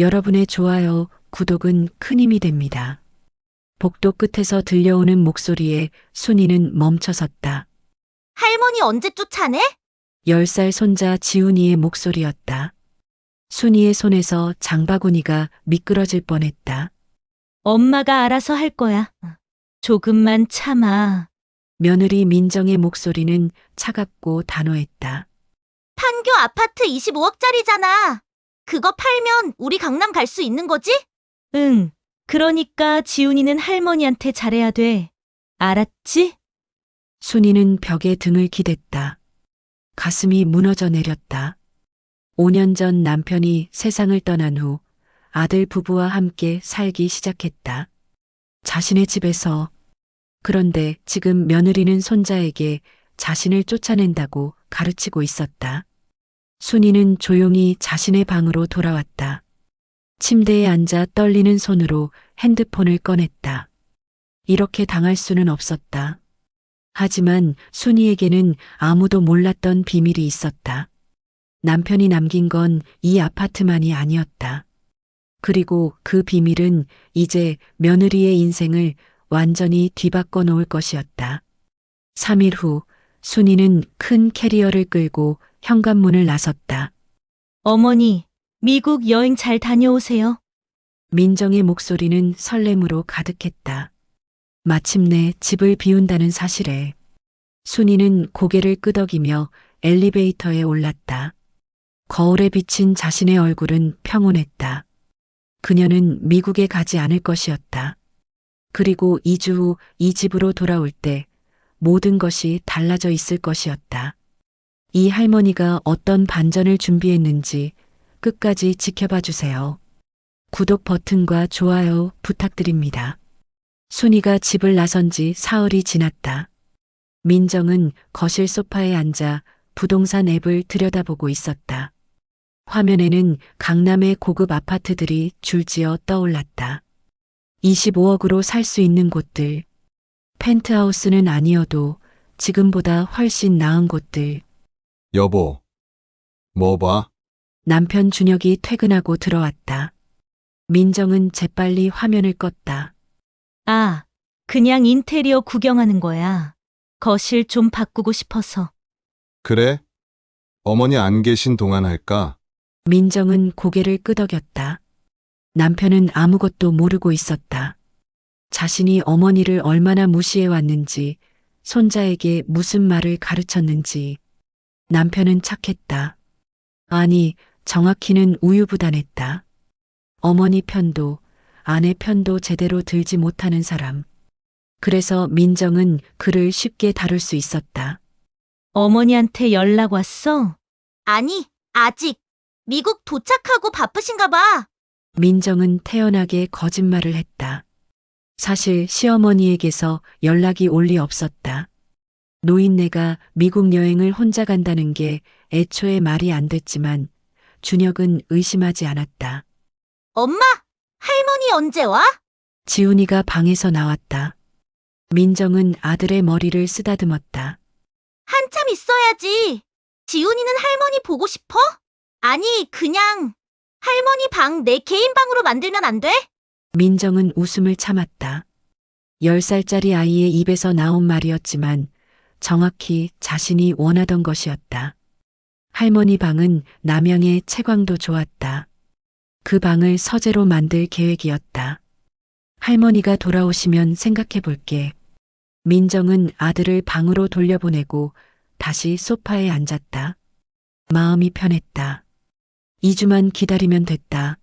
여러분의 좋아요, 구독은 큰 힘이 됩니다. 복도 끝에서 들려오는 목소리에 순이는 멈춰섰다. 할머니 언제 쫓아내? 10살 손자 지훈이의 목소리였다. 순이의 손에서 장바구니가 미끄러질 뻔했다. 엄마가 알아서 할 거야. 조금만 참아. 며느리 민정의 목소리는 차갑고 단호했다. 판교 아파트 25억짜리잖아. 그거 팔면 우리 강남 갈 수 있는 거지? 응. 그러니까 지훈이는 할머니한테 잘해야 돼. 알았지? 순이는 벽에 등을 기댔다. 가슴이 무너져 내렸다. 5년 전 남편이 세상을 떠난 후 아들 부부와 함께 살기 시작했다. 자신의 집에서. 그런데 지금 며느리는 손자에게 자신을 쫓아낸다고 가르치고 있었다. 순이는 조용히 자신의 방으로 돌아왔다. 침대에 앉아 떨리는 손으로 핸드폰을 꺼냈다. 이렇게 당할 수는 없었다. 하지만 순이에게는 아무도 몰랐던 비밀이 있었다. 남편이 남긴 건 이 아파트만이 아니었다. 그리고 그 비밀은 이제 며느리의 인생을 완전히 뒤바꿔 놓을 것이었다. 3일 후 순이는 큰 캐리어를 끌고 현관문을 나섰다. 어머니, 미국 여행 잘 다녀오세요. 민정의 목소리는 설렘으로 가득했다. 마침내 집을 비운다는 사실에 순이는 고개를 끄덕이며 엘리베이터에 올랐다. 거울에 비친 자신의 얼굴은 평온했다. 그녀는 미국에 가지 않을 것이었다. 그리고 2주 후 이 집으로 돌아올 때 모든 것이 달라져 있을 것이었다. 이 할머니가 어떤 반전을 준비했는지 끝까지 지켜봐 주세요. 구독 버튼과 좋아요 부탁드립니다. 순이가 집을 나선 지 사흘이 지났다. 민정은 거실 소파에 앉아 부동산 앱을 들여다보고 있었다. 화면에는 강남의 고급 아파트들이 줄지어 떠올랐다. 25억으로 살 수 있는 곳들. 펜트하우스는 아니어도 지금보다 훨씬 나은 곳들. 여보, 뭐 봐? 남편 준혁이 퇴근하고 들어왔다. 민정은 재빨리 화면을 껐다. 아, 그냥 인테리어 구경하는 거야. 거실 좀 바꾸고 싶어서. 그래? 어머니 안 계신 동안 할까? 민정은 고개를 끄덕였다. 남편은 아무것도 모르고 있었다. 자신이 어머니를 얼마나 무시해왔는지, 손자에게 무슨 말을 가르쳤는지. 남편은 착했다. 아니, 정확히는 우유부단했다. 어머니 편도, 아내 편도 제대로 들지 못하는 사람. 그래서 민정은 그를 쉽게 다룰 수 있었다. 어머니한테 연락 왔어? 아니, 아직. 미국 도착하고 바쁘신가 봐. 민정은 태연하게 거짓말을 했다. 사실 시어머니에게서 연락이 올 리 없었다. 노인네가 미국 여행을 혼자 간다는 게 애초에 말이 안 됐지만 준혁은 의심하지 않았다. 엄마, 할머니 언제 와? 지훈이가 방에서 나왔다. 민정은 아들의 머리를 쓰다듬었다. 한참 있어야지. 지훈이는 할머니 보고 싶어? 아니, 그냥 할머니 방 내 개인 방으로 만들면 안 돼? 민정은 웃음을 참았다. 10살짜리 아이의 입에서 나온 말이었지만 정확히 자신이 원하던 것이었다. 할머니 방은 남양의 채광도 좋았다. 그 방을 서재로 만들 계획이었다. 할머니가 돌아오시면 생각해 볼게. 민정은 아들을 방으로 돌려보내고 다시 소파에 앉았다. 마음이 편했다. 2주만 기다리면 됐다.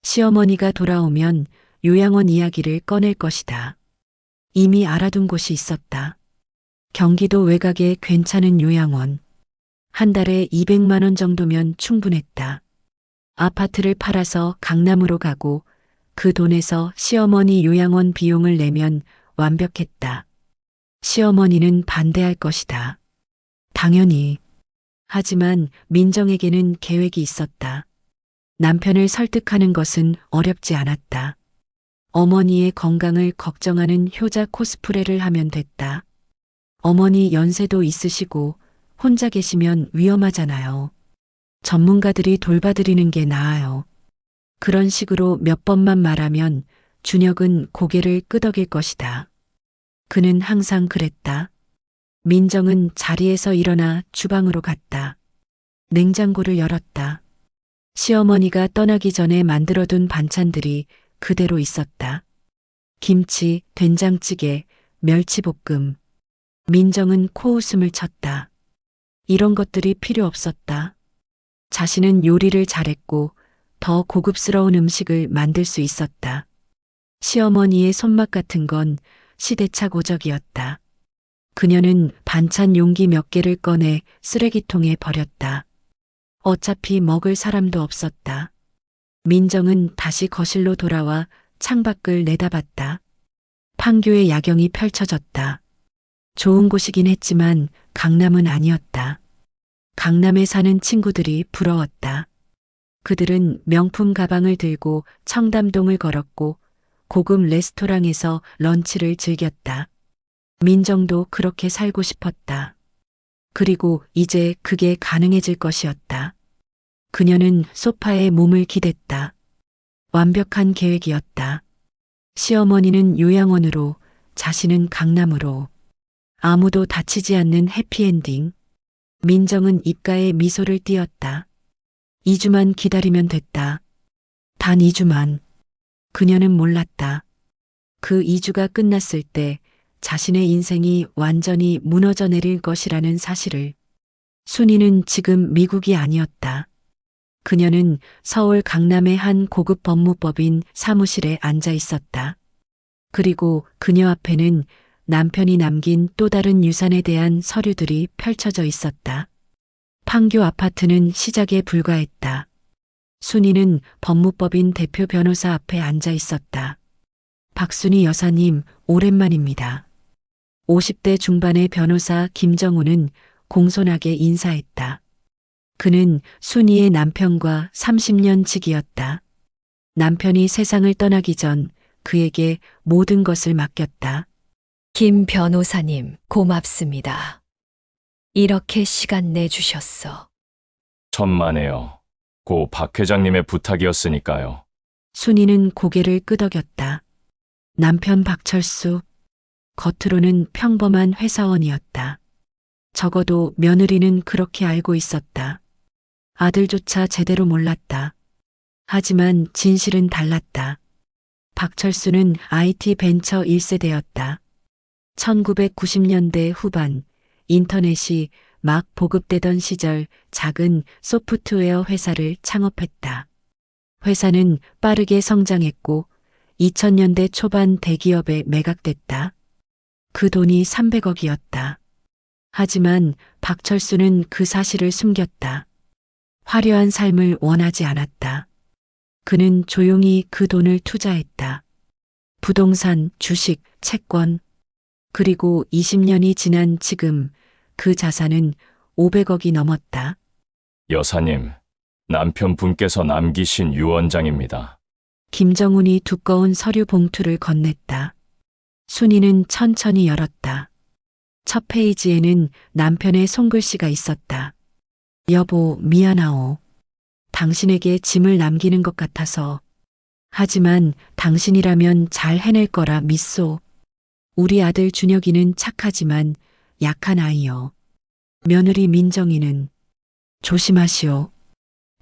시어머니가 돌아오면 요양원 이야기를 꺼낼 것이다. 이미 알아둔 곳이 있었다. 경기도 외곽의 괜찮은 요양원. 한 달에 200만 원 정도면 충분했다. 아파트를 팔아서 강남으로 가고 그 돈에서 시어머니 요양원 비용을 내면 완벽했다. 시어머니는 반대할 것이다. 당연히. 하지만 민정에게는 계획이 있었다. 남편을 설득하는 것은 어렵지 않았다. 어머니의 건강을 걱정하는 효자 코스프레를 하면 됐다. 어머니 연세도 있으시고 혼자 계시면 위험하잖아요. 전문가들이 돌봐드리는 게 나아요. 그런 식으로 몇 번만 말하면 준혁은 고개를 끄덕일 것이다. 그는 항상 그랬다. 민정은 자리에서 일어나 주방으로 갔다. 냉장고를 열었다. 시어머니가 떠나기 전에 만들어둔 반찬들이 그대로 있었다. 김치, 된장찌개, 멸치볶음. 민정은 코웃음을 쳤다. 이런 것들이 필요 없었다. 자신은 요리를 잘했고 더 고급스러운 음식을 만들 수 있었다. 시어머니의 손맛 같은 건 시대착 오적이었다. 그녀는 반찬 용기 몇 개를 꺼내 쓰레기통에 버렸다. 어차피 먹을 사람도 없었다. 민정은 다시 거실로 돌아와 창밖을 내다봤다. 판교의 야경이 펼쳐졌다. 좋은 곳이긴 했지만 강남은 아니었다. 강남에 사는 친구들이 부러웠다. 그들은 명품 가방을 들고 청담동을 걸었고 고급 레스토랑에서 런치를 즐겼다. 민정도 그렇게 살고 싶었다. 그리고 이제 그게 가능해질 것이었다. 그녀는 소파에 몸을 기댔다. 완벽한 계획이었다. 시어머니는 요양원으로, 자신은 강남으로. 아무도 다치지 않는 해피엔딩. 민정은 입가에 미소를 띄었다. 2주만 기다리면 됐다. 단 2주만. 그녀는 몰랐다. 그 2주가 끝났을 때 자신의 인생이 완전히 무너져 내릴 것이라는 사실을. 순이는 지금 미국이 아니었다. 그녀는 서울 강남의 한 고급 법무법인 사무실에 앉아 있었다. 그리고 그녀 앞에는 남편이 남긴 또 다른 유산에 대한 서류들이 펼쳐져 있었다. 판교 아파트는 시작에 불과했다. 순이는 법무법인 대표 변호사 앞에 앉아 있었다. 박순이 여사님, 오랜만입니다. 50대 중반의 변호사 김정우는 공손하게 인사했다. 그는 순이의 남편과 30년 지기였다. 남편이 세상을 떠나기 전 그에게 모든 것을 맡겼다. 김 변호사님, 고맙습니다. 이렇게 시간 내주셨어. 천만에요. 고 박 회장님의 부탁이었으니까요. 순이는 고개를 끄덕였다. 남편 박철수. 겉으로는 평범한 회사원이었다. 적어도 며느리는 그렇게 알고 있었다. 아들조차 제대로 몰랐다. 하지만 진실은 달랐다. 박철수는 IT 벤처 1세대였다. 1990년대 후반 인터넷이 막 보급되던 시절 작은 소프트웨어 회사를 창업했다. 회사는 빠르게 성장했고 2000년대 초반 대기업에 매각됐다. 그 돈이 300억이었다. 하지만 박철수는 그 사실을 숨겼다. 화려한 삶을 원하지 않았다. 그는 조용히 그 돈을 투자했다. 부동산, 주식, 채권. 그리고 20년이 지난 지금 그 자산은 500억이 넘었다. 여사님, 남편분께서 남기신 유언장입니다. 김정훈이 두꺼운 서류 봉투를 건넸다. 순이는 천천히 열었다. 첫 페이지에는 남편의 손글씨가 있었다. 여보, 미안하오. 당신에게 짐을 남기는 것 같아서. 하지만 당신이라면 잘 해낼 거라 믿소. 우리 아들 준혁이는 착하지만 약한 아이요. 며느리 민정이는 조심하시오.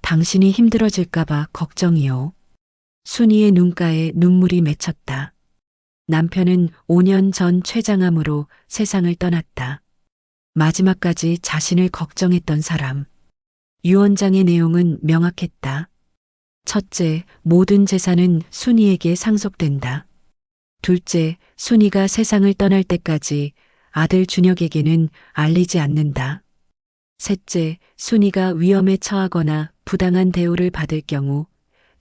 당신이 힘들어질까봐 걱정이요. 순이의 눈가에 눈물이 맺혔다. 남편은 5년 전 췌장암으로 세상을 떠났다. 마지막까지 자신을 걱정했던 사람. 유언장의 내용은 명확했다. 첫째, 모든 재산은 순이에게 상속된다. 둘째, 순이가 세상을 떠날 때까지 아들 준혁에게는 알리지 않는다. 셋째, 순이가 위험에 처하거나 부당한 대우를 받을 경우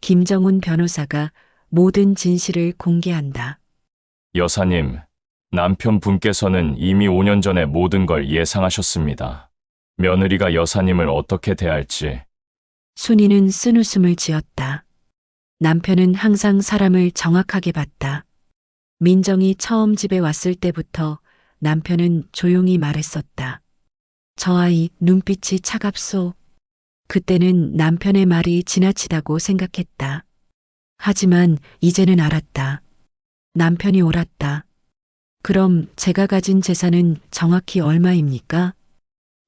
김정훈 변호사가 모든 진실을 공개한다. 여사님, 남편분께서는 이미 5년 전에 모든 걸 예상하셨습니다. 며느리가 여사님을 어떻게 대할지. 순이는 쓴웃음을 지었다. 남편은 항상 사람을 정확하게 봤다. 민정이 처음 집에 왔을 때부터 남편은 조용히 말했었다. 저 아이 눈빛이 차갑소. 그때는 남편의 말이 지나치다고 생각했다. 하지만 이제는 알았다. 남편이 옳았다. 그럼 제가 가진 재산은 정확히 얼마입니까?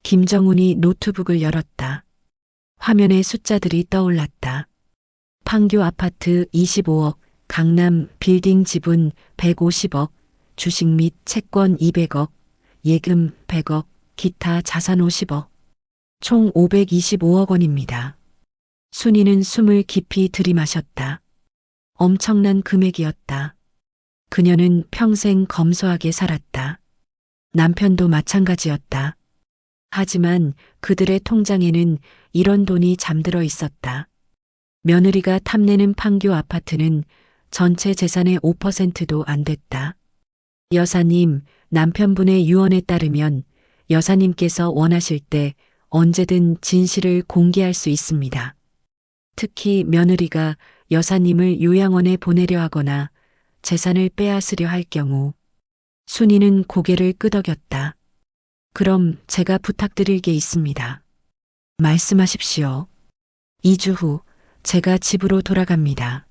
김정훈이 노트북을 열었다. 화면에 숫자들이 떠올랐다. 판교 아파트 25억, 강남 빌딩 지분 150억, 주식 및 채권 200억, 예금 100억, 기타 자산 50억. 총 525억 원입니다. 순이는 숨을 깊이 들이마셨다. 엄청난 금액이었다. 그녀는 평생 검소하게 살았다. 남편도 마찬가지였다. 하지만 그들의 통장에는 이런 돈이 잠들어 있었다. 며느리가 탐내는 판교 아파트는 전체 재산의 5%도 안 됐다. 여사님, 남편분의 유언에 따르면 여사님께서 원하실 때 언제든 진실을 공개할 수 있습니다. 특히 며느리가 여사님을 요양원에 보내려 하거나 재산을 빼앗으려 할 경우 순이는 고개를 끄덕였다. 그럼 제가 부탁드릴 게 있습니다. 말씀하십시오. 2주 후 제가 집으로 돌아갑니다.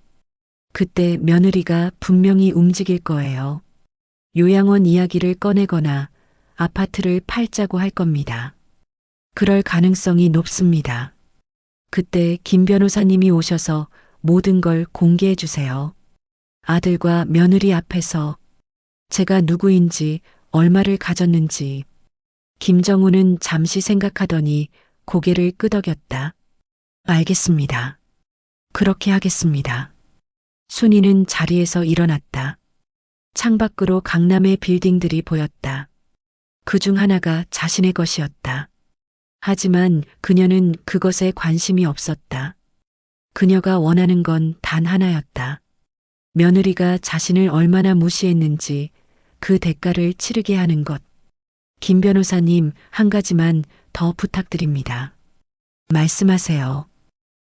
그때 며느리가 분명히 움직일 거예요. 요양원 이야기를 꺼내거나 아파트를 팔자고 할 겁니다. 그럴 가능성이 높습니다. 그때 김 변호사님이 오셔서 모든 걸 공개해 주세요. 아들과 며느리 앞에서 제가 누구인지, 얼마를 가졌는지. 김정우는 잠시 생각하더니 고개를 끄덕였다. 알겠습니다. 그렇게 하겠습니다. 순이는 자리에서 일어났다. 창밖으로 강남의 빌딩들이 보였다. 그중 하나가 자신의 것이었다. 하지만 그녀는 그것에 관심이 없었다. 그녀가 원하는 건 단 하나였다. 며느리가 자신을 얼마나 무시했는지 그 대가를 치르게 하는 것. 김 변호사님, 한 가지만 더 부탁드립니다. 말씀하세요.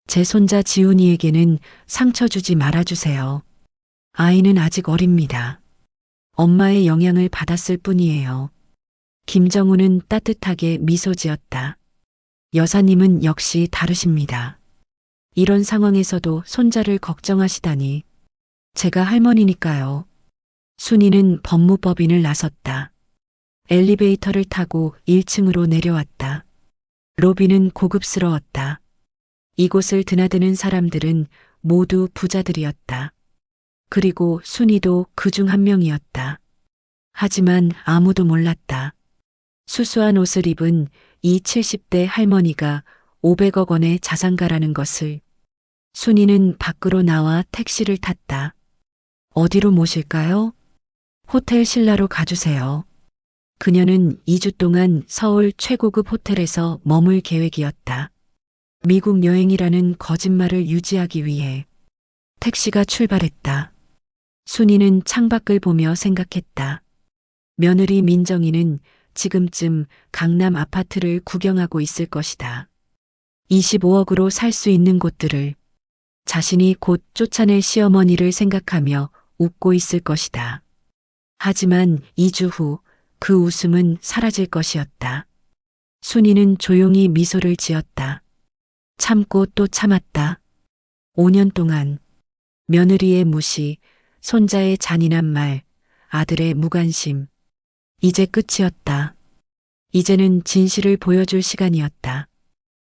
제 손자 지훈이에게는 상처 주지 말아주세요. 아이는 아직 어립니다. 엄마의 영향을 받았을 뿐이에요. 김정우는 따뜻하게 미소 지었다. 여사님은 역시 다르십니다. 이런 상황에서도 손자를 걱정하시다니. 제가 할머니니까요. 순이는 법무법인을 나섰다. 엘리베이터를 타고 1층으로 내려왔다. 로비는 고급스러웠다. 이곳을 드나드는 사람들은 모두 부자들이었다. 그리고 순이도 그중 한 명이었다. 하지만 아무도 몰랐다. 수수한 옷을 입은 이 70대 할머니가 500억 원의 자산가라는 것을. 순이는 밖으로 나와 택시를 탔다. 어디로 모실까요? 호텔 신라로 가주세요. 그녀는 2주 동안 서울 최고급 호텔에서 머물 계획이었다. 미국 여행이라는 거짓말을 유지하기 위해. 택시가 출발했다. 순이는 창밖을 보며 생각했다. 며느리 민정이는 지금쯤 강남 아파트를 구경하고 있을 것이다. 25억으로 살 수 있는 곳들을. 자신이 곧 쫓아낼 시어머니를 생각하며 웃고 있을 것이다. 하지만 2주 후 그 웃음은 사라질 것이었다. 순이는 조용히 미소를 지었다. 참고 또 참았다. 5년 동안 며느리의 무시, 손자의 잔인한 말, 아들의 무관심. 이제 끝이었다. 이제는 진실을 보여줄 시간이었다.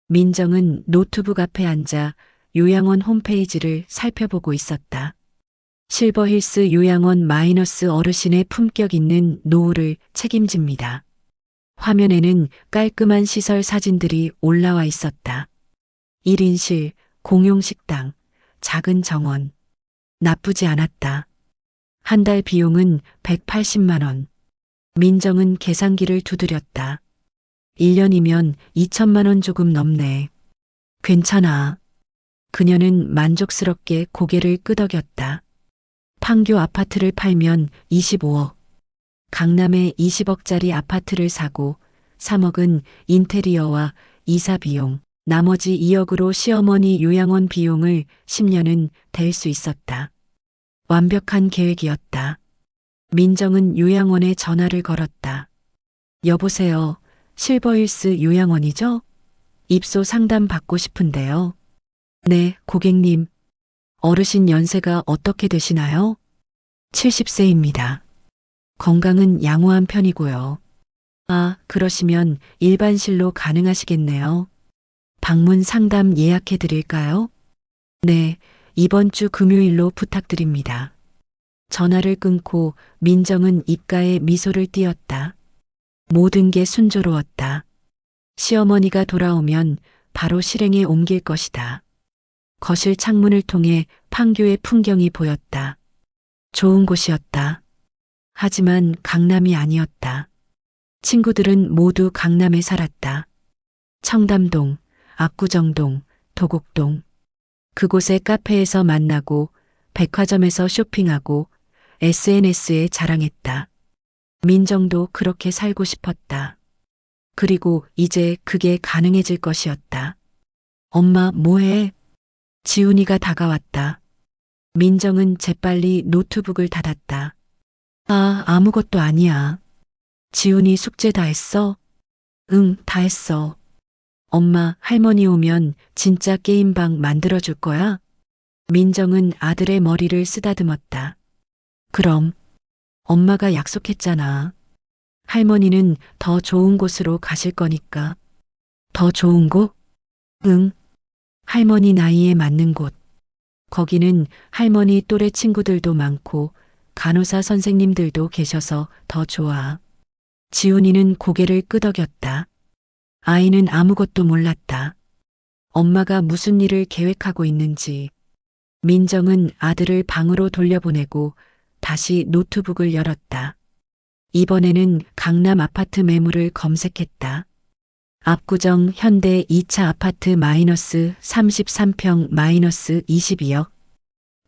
민정은 노트북 앞에 앉아 요양원 홈페이지를 살펴보고 있었다. 실버힐스 요양원 마이너스 어르신의 품격 있는 노후를 책임집니다. 화면에는 깔끔한 시설 사진들이 올라와 있었다. 1인실, 공용식당, 작은 정원. 나쁘지 않았다. 한 달 비용은 180만 원. 민정은 계산기를 두드렸다. 1년이면 2천만 원 조금 넘네. 괜찮아. 그녀는 만족스럽게 고개를 끄덕였다. 판교 아파트를 팔면 25억. 강남에 20억짜리 아파트를 사고 3억은 인테리어와 이사 비용, 나머지 2억으로 시어머니 요양원 비용을 10년은 댈 수 있었다. 완벽한 계획이었다. 민정은 요양원에 전화를 걸었다. 여보세요. 실버힐스 요양원이죠? 입소 상담 받고 싶은데요. 네, 고객님. 어르신 연세가 어떻게 되시나요? 70세입니다. 건강은 양호한 편이고요. 아, 그러시면 일반실로 가능하시겠네요. 방문 상담 예약해 드릴까요? 네, 이번 주 금요일로 부탁드립니다. 전화를 끊고 민정은 입가에 미소를 띄었다. 모든 게 순조로웠다. 시어머니가 돌아오면 바로 실행에 옮길 것이다. 거실 창문을 통해 판교의 풍경이 보였다. 좋은 곳이었다. 하지만 강남이 아니었다. 친구들은 모두 강남에 살았다. 청담동, 압구정동, 도곡동. 그곳의 카페에서 만나고 백화점에서 쇼핑하고 SNS에 자랑했다. 민정도 그렇게 살고 싶었다. 그리고 이제 그게 가능해질 것이었다. 엄마, 뭐해? 지훈이가 다가왔다. 민정은 재빨리 노트북을 닫았다. 아, 아무것도 아니야. 지훈이 숙제 다 했어? 응, 다 했어. 엄마, 할머니 오면 진짜 게임방 만들어줄 거야? 민정은 아들의 머리를 쓰다듬었다. 그럼, 엄마가 약속했잖아. 할머니는 더 좋은 곳으로 가실 거니까. 더 좋은 곳? 응. 할머니 나이에 맞는 곳. 거기는 할머니 또래 친구들도 많고 간호사 선생님들도 계셔서 더 좋아. 지훈이는 고개를 끄덕였다. 아이는 아무것도 몰랐다. 엄마가 무슨 일을 계획하고 있는지. 민정은 아들을 방으로 돌려보내고 다시 노트북을 열었다. 이번에는 강남 아파트 매물을 검색했다. 압구정 현대 2차 아파트 마이너스 33평 마이너스 22억.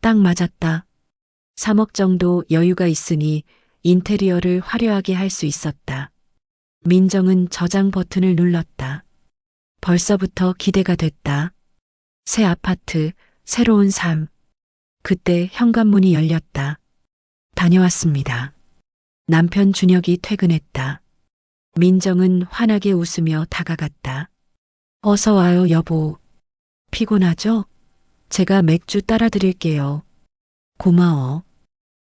딱 맞았다. 3억 정도 여유가 있으니 인테리어를 화려하게 할 수 있었다. 민정은 저장 버튼을 눌렀다. 벌써부터 기대가 됐다. 새 아파트, 새로운 삶. 그때 현관문이 열렸다. 다녀왔습니다. 남편 준혁이 퇴근했다. 민정은 환하게 웃으며 다가갔다. 어서 와요, 여보. 피곤하죠? 제가 맥주 따라 드릴게요. 고마워.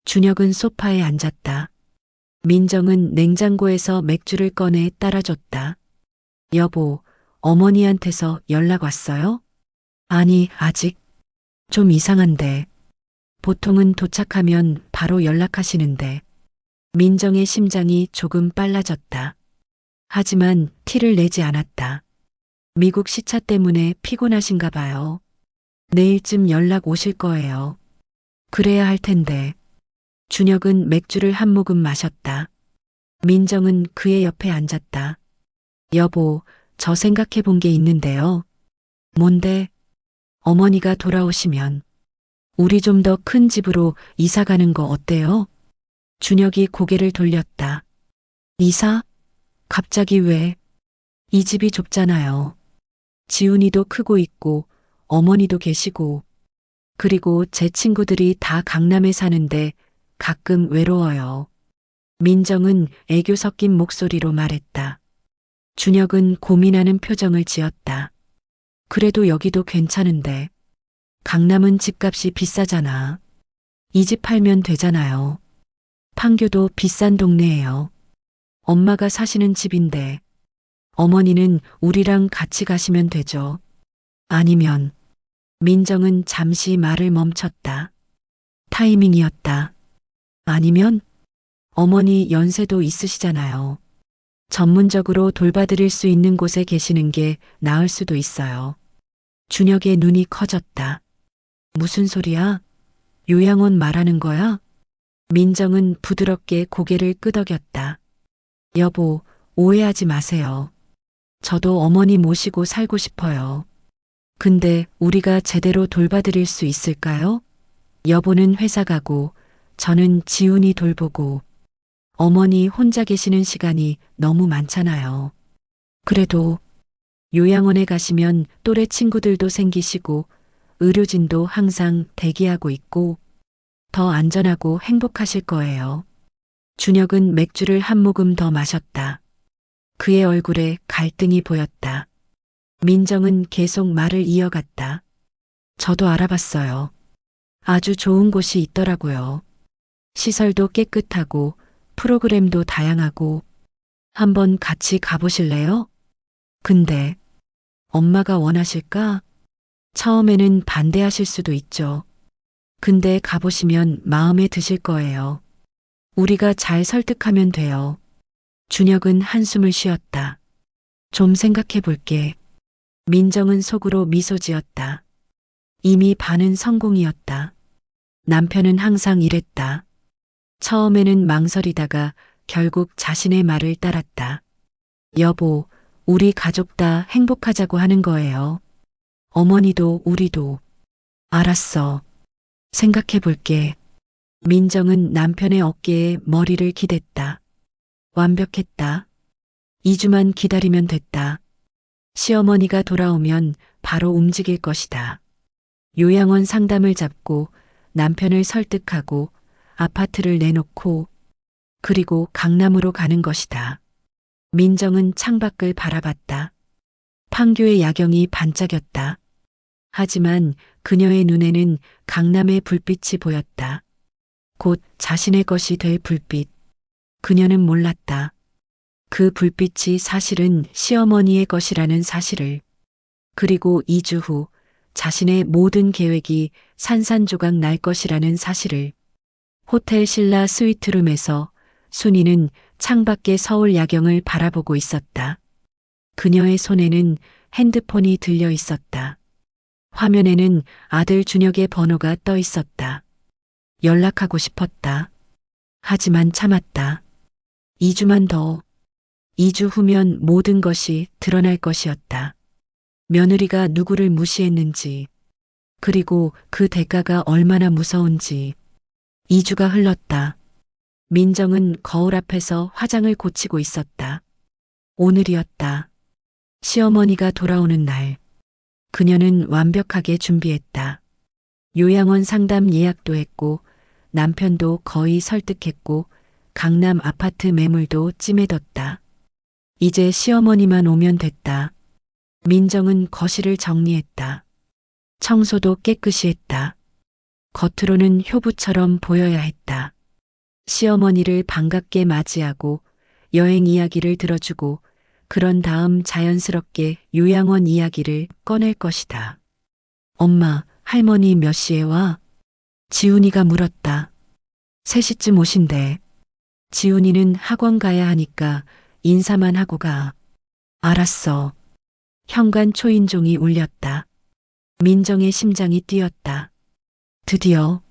준혁은 소파에 앉았다. 민정은 냉장고에서 맥주를 꺼내 따라줬다. 여보, 어머니한테서 연락 왔어요? 아니, 아직. 좀 이상한데. 보통은 도착하면 바로 연락하시는데. 민정의 심장이 조금 빨라졌다. 하지만 티를 내지 않았다. 미국 시차 때문에 피곤하신가 봐요. 내일쯤 연락 오실 거예요. 그래야 할 텐데. 준혁은 맥주를 한 모금 마셨다. 민정은 그의 옆에 앉았다. 여보, 저 생각해 본 게 있는데요. 뭔데? 어머니가 돌아오시면 우리 좀 더 큰 집으로 이사 가는 거 어때요? 준혁이 고개를 돌렸다. 이사? 갑자기 왜? 이 집이 좁잖아요. 지훈이도 크고 있고 어머니도 계시고 그리고 제 친구들이 다 강남에 사는데 가끔 외로워요. 민정은 애교 섞인 목소리로 말했다. 준혁은 고민하는 표정을 지었다. 그래도 여기도 괜찮은데. 강남은 집값이 비싸잖아. 이 집 팔면 되잖아요. 판교도 비싼 동네예요. 엄마가 사시는 집인데. 어머니는 우리랑 같이 가시면 되죠. 아니면. 민정은 잠시 말을 멈췄다. 타이밍이었다. 아니면 어머니 연세도 있으시잖아요. 전문적으로 돌봐드릴 수 있는 곳에 계시는 게 나을 수도 있어요. 준혁의 눈이 커졌다. 무슨 소리야? 요양원 말하는 거야? 민정은 부드럽게 고개를 끄덕였다. 여보, 오해하지 마세요. 저도 어머니 모시고 살고 싶어요. 근데 우리가 제대로 돌봐드릴 수 있을까요? 여보는 회사 가고 저는 지훈이 돌보고 어머니 혼자 계시는 시간이 너무 많잖아요. 그래도 요양원에 가시면 또래 친구들도 생기시고 의료진도 항상 대기하고 있고 더 안전하고 행복하실 거예요. 준혁은 맥주를 한 모금 더 마셨다. 그의 얼굴에 갈등이 보였다. 민정은 계속 말을 이어갔다. 저도 알아봤어요. 아주 좋은 곳이 있더라고요. 시설도 깨끗하고 프로그램도 다양하고 한번 같이 가보실래요? 근데 엄마가 원하실까? 처음에는 반대하실 수도 있죠. 근데 가보시면 마음에 드실 거예요. 우리가 잘 설득하면 돼요. 준혁은 한숨을 쉬었다. 좀 생각해 볼게. 민정은 속으로 미소 지었다. 이미 반은 성공이었다. 남편은 항상 이랬다. 처음에는 망설이다가 결국 자신의 말을 따랐다. 여보, 우리 가족 다 행복하자고 하는 거예요. 어머니도 우리도. 알았어. 생각해 볼게. 민정은 남편의 어깨에 머리를 기댔다. 완벽했다. 2주만 기다리면 됐다. 시어머니가 돌아오면 바로 움직일 것이다. 요양원 상담을 잡고 남편을 설득하고 아파트를 내놓고 그리고 강남으로 가는 것이다. 민정은 창밖을 바라봤다. 판교의 야경이 반짝였다. 하지만 그녀의 눈에는 강남의 불빛이 보였다. 곧 자신의 것이 될 불빛. 그녀는 몰랐다. 그 불빛이 사실은 시어머니의 것이라는 사실을. 그리고 2주 후 자신의 모든 계획이 산산조각 날 것이라는 사실을. 호텔 신라 스위트룸에서 순이는 창밖의 서울 야경을 바라보고 있었다. 그녀의 손에는 핸드폰이 들려 있었다. 화면에는 아들 준혁의 번호가 떠 있었다. 연락하고 싶었다. 하지만 참았다. 2주만 더. 2주 후면 모든 것이 드러날 것이었다. 며느리가 누구를 무시했는지, 그리고 그 대가가 얼마나 무서운지. 2주가 흘렀다. 민정은 거울 앞에서 화장을 고치고 있었다. 오늘이었다. 시어머니가 돌아오는 날. 그녀는 완벽하게 준비했다. 요양원 상담 예약도 했고 남편도 거의 설득했고 강남 아파트 매물도 찜해뒀다. 이제 시어머니만 오면 됐다. 민정은 거실을 정리했다. 청소도 깨끗이 했다. 겉으로는 효부처럼 보여야 했다. 시어머니를 반갑게 맞이하고 여행 이야기를 들어주고 그런 다음 자연스럽게 요양원 이야기를 꺼낼 것이다. 엄마, 할머니 몇 시에 와? 지훈이가 물었다. 3시쯤 오신대. 지훈이는 학원 가야 하니까 인사만 하고 가. 알았어. 현관 초인종이 울렸다. 민정의 심장이 뛰었다. 드디어.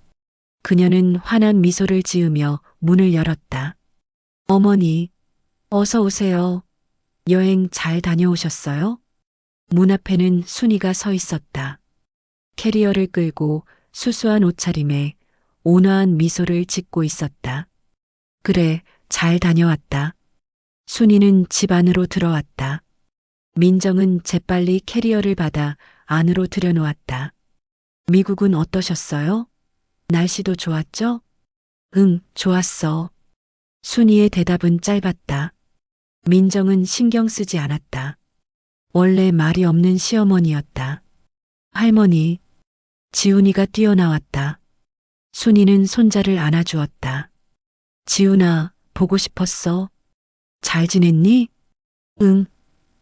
그녀는 환한 미소를 지으며 문을 열었다. 어머니, 어서 오세요. 여행 잘 다녀오셨어요? 문 앞에는 순이가 서 있었다. 캐리어를 끌고 수수한 옷차림에 온화한 미소를 짓고 있었다. 그래, 잘 다녀왔다. 순이는 집 안으로 들어왔다. 민정은 재빨리 캐리어를 받아 안으로 들여놓았다. 미국은 어떠셨어요? 날씨도 좋았죠? 응, 좋았어. 순이의 대답은 짧았다. 민정은 신경 쓰지 않았다. 원래 말이 없는 시어머니였다. 할머니, 지훈이가 뛰어나왔다. 순이는 손자를 안아주었다. 지훈아, 보고 싶었어? 잘 지냈니? 응,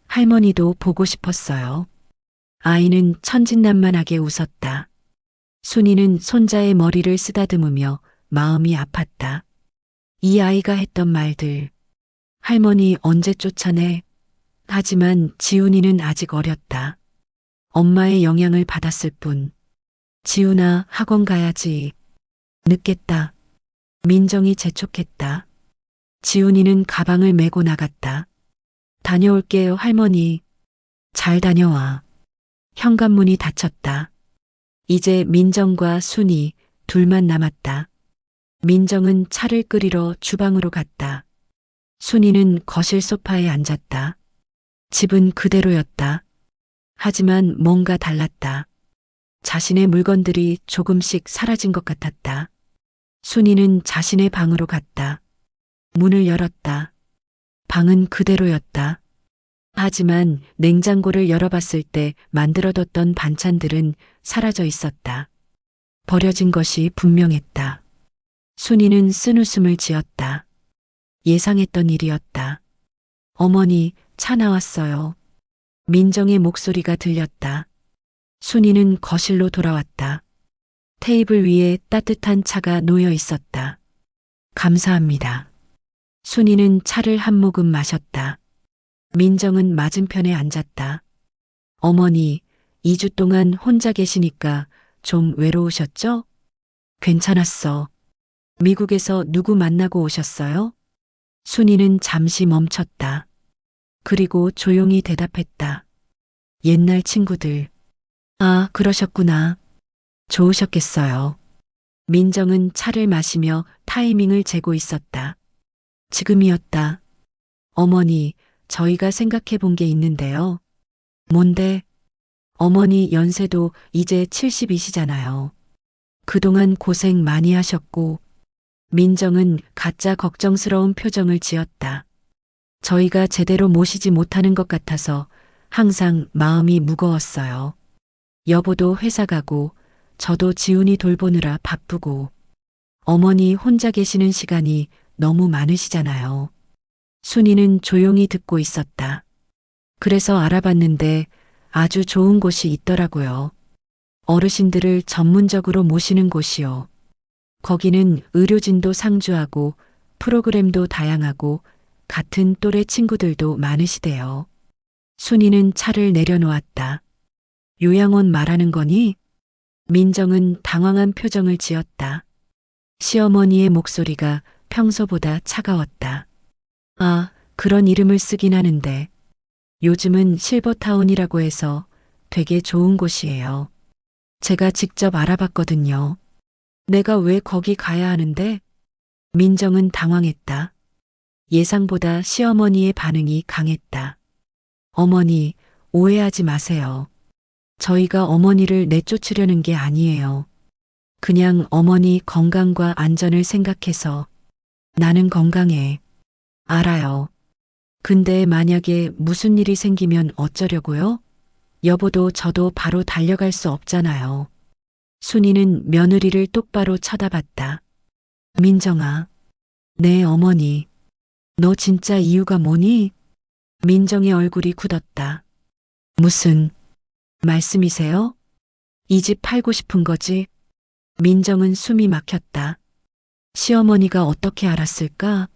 할머니도 보고 싶었어요. 아이는 천진난만하게 웃었다. 순이는 손자의 머리를 쓰다듬으며 마음이 아팠다. 이 아이가 했던 말들. 할머니 언제 쫓아내? 하지만 지훈이는 아직 어렸다. 엄마의 영향을 받았을 뿐. 지훈아, 학원 가야지. 늦겠다. 민정이 재촉했다. 지훈이는 가방을 메고 나갔다. 다녀올게요, 할머니. 잘 다녀와. 현관문이 닫혔다. 이제 민정과 순이 둘만 남았다. 민정은 차를 끓이러 주방으로 갔다. 순이는 거실 소파에 앉았다. 집은 그대로였다. 하지만 뭔가 달랐다. 자신의 물건들이 조금씩 사라진 것 같았다. 순이는 자신의 방으로 갔다. 문을 열었다. 방은 그대로였다. 하지만 냉장고를 열어봤을 때 만들어뒀던 반찬들은 사라져 있었다. 버려진 것이 분명했다. 순이는 쓴웃음을 지었다. 예상했던 일이었다. 어머니, 차 나왔어요. 민정의 목소리가 들렸다. 순이는 거실로 돌아왔다. 테이블 위에 따뜻한 차가 놓여 있었다. 감사합니다. 순이는 차를 한 모금 마셨다. 민정은 맞은편에 앉았다. 어머니, 2주 동안 혼자 계시니까 좀 외로우셨죠? 괜찮았어. 미국에서 누구 만나고 오셨어요? 순이는 잠시 멈췄다. 그리고 조용히 대답했다. 옛날 친구들. 아, 그러셨구나. 좋으셨겠어요. 민정은 차를 마시며 타이밍을 재고 있었다. 지금이었다. 어머니, 저희가 생각해 본 게 있는데요. 뭔데? 어머니 연세도 이제 70이시잖아요. 그동안 고생 많이 하셨고, 민정은 가짜 걱정스러운 표정을 지었다. 저희가 제대로 모시지 못하는 것 같아서 항상 마음이 무거웠어요. 여보도 회사 가고, 저도 지훈이 돌보느라 바쁘고, 어머니 혼자 계시는 시간이 너무 많으시잖아요. 순이는 조용히 듣고 있었다. 그래서 알아봤는데 아주 좋은 곳이 있더라고요. 어르신들을 전문적으로 모시는 곳이요. 거기는 의료진도 상주하고 프로그램도 다양하고 같은 또래 친구들도 많으시대요. 순이는 차를 내려놓았다. 요양원 말하는 거니? 민정은 당황한 표정을 지었다. 시어머니의 목소리가 평소보다 차가웠다. 아, 그런 이름을 쓰긴 하는데 요즘은 실버타운이라고 해서 되게 좋은 곳이에요. 제가 직접 알아봤거든요. 내가 왜 거기 가야 하는데? 민정은 당황했다. 예상보다 시어머니의 반응이 강했다. 어머니, 오해하지 마세요. 저희가 어머니를 내쫓으려는 게 아니에요. 그냥 어머니 건강과 안전을 생각해서 나는 건강해. 알아요. 근데 만약에 무슨 일이 생기면 어쩌려고요? 여보도 저도 바로 달려갈 수 없잖아요. 순이는 며느리를 똑바로 쳐다봤다. 민정아. 네, 어머니. 너 진짜 이유가 뭐니? 민정의 얼굴이 굳었다. 무슨 말씀이세요? 이 집 팔고 싶은 거지? 민정은 숨이 막혔다. 시어머니가 어떻게 알았을까?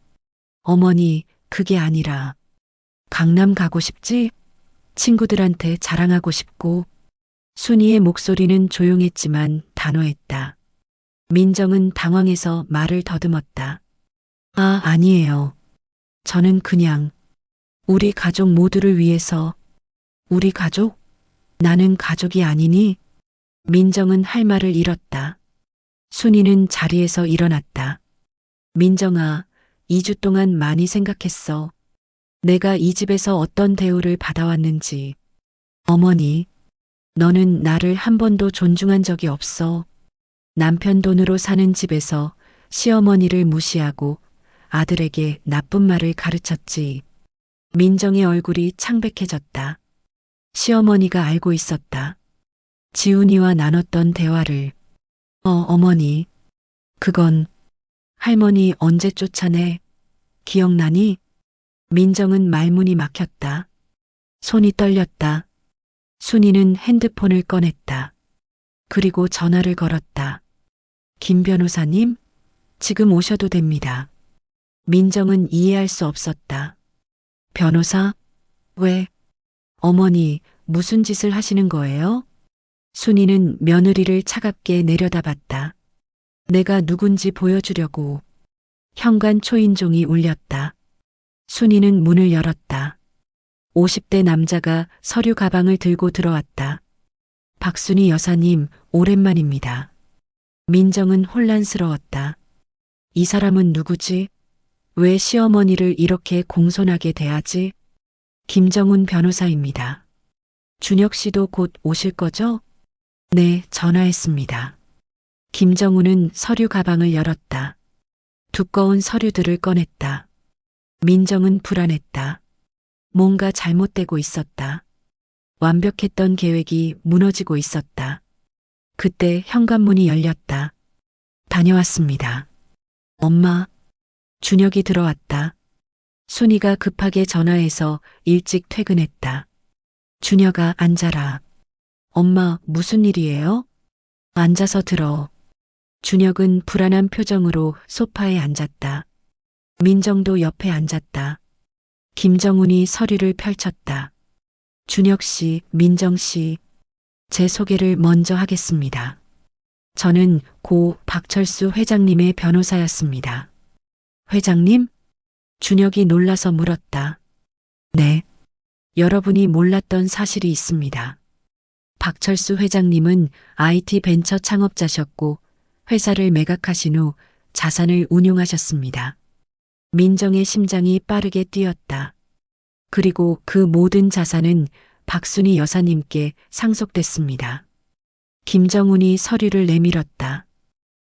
어머니, 그게 아니라 강남 가고 싶지? 친구들한테 자랑하고 싶고. 순이의 목소리는 조용했지만 단호했다. 민정은 당황해서 말을 더듬었다. 아, 아니에요. 저는 그냥 우리 가족 모두를 위해서. 우리 가족? 나는 가족이 아니니? 민정은 할 말을 잃었다. 순이는 자리에서 일어났다. 민정아, 2주 동안 많이 생각했어. 내가 이 집에서 어떤 대우를 받아왔는지. 어머니, 너는 나를 한 번도 존중한 적이 없어. 남편 돈으로 사는 집에서 시어머니를 무시하고 아들에게 나쁜 말을 가르쳤지. 민정의 얼굴이 창백해졌다. 시어머니가 알고 있었다. 지훈이와 나눴던 대화를. 어머니. 그건 할머니 언제 쫓아내? 기억나니? 민정은 말문이 막혔다. 손이 떨렸다. 순이는 핸드폰을 꺼냈다. 그리고 전화를 걸었다. 김 변호사님? 지금 오셔도 됩니다. 민정은 이해할 수 없었다. 변호사? 왜? 어머니, 무슨 짓을 하시는 거예요? 순이는 며느리를 차갑게 내려다봤다. 내가 누군지 보여주려고. 현관 초인종이 울렸다. 순이는 문을 열었다. 50대 남자가 서류 가방을 들고 들어왔다. 박순희 여사님, 오랜만입니다. 민정은 혼란스러웠다. 이 사람은 누구지? 왜 시어머니를 이렇게 공손하게 대하지? 김정훈 변호사입니다. 준혁 씨도 곧 오실 거죠? 네, 전화했습니다. 김정훈은 서류 가방을 열었다. 두꺼운 서류들을 꺼냈다. 민정은 불안했다. 뭔가 잘못되고 있었다. 완벽했던 계획이 무너지고 있었다. 그때 현관문이 열렸다. 다녀왔습니다. 엄마, 준혁이 들어왔다. 순이가 급하게 전화해서 일찍 퇴근했다. 준혁아, 앉아라. 엄마, 무슨 일이에요? 앉아서 들어. 준혁은 불안한 표정으로 소파에 앉았다. 민정도 옆에 앉았다. 김정훈이 서류를 펼쳤다. 준혁 씨, 민정 씨, 제 소개를 먼저 하겠습니다. 저는 고 박철수 회장님의 변호사였습니다. 회장님? 준혁이 놀라서 물었다. 네. 여러분이 몰랐던 사실이 있습니다. 박철수 회장님은 IT 벤처 창업자셨고 회사를 매각하신 후 자산을 운용하셨습니다. 민정의 심장이 빠르게 뛰었다. 그리고 그 모든 자산은 박순희 여사님께 상속됐습니다. 김정훈이 서류를 내밀었다.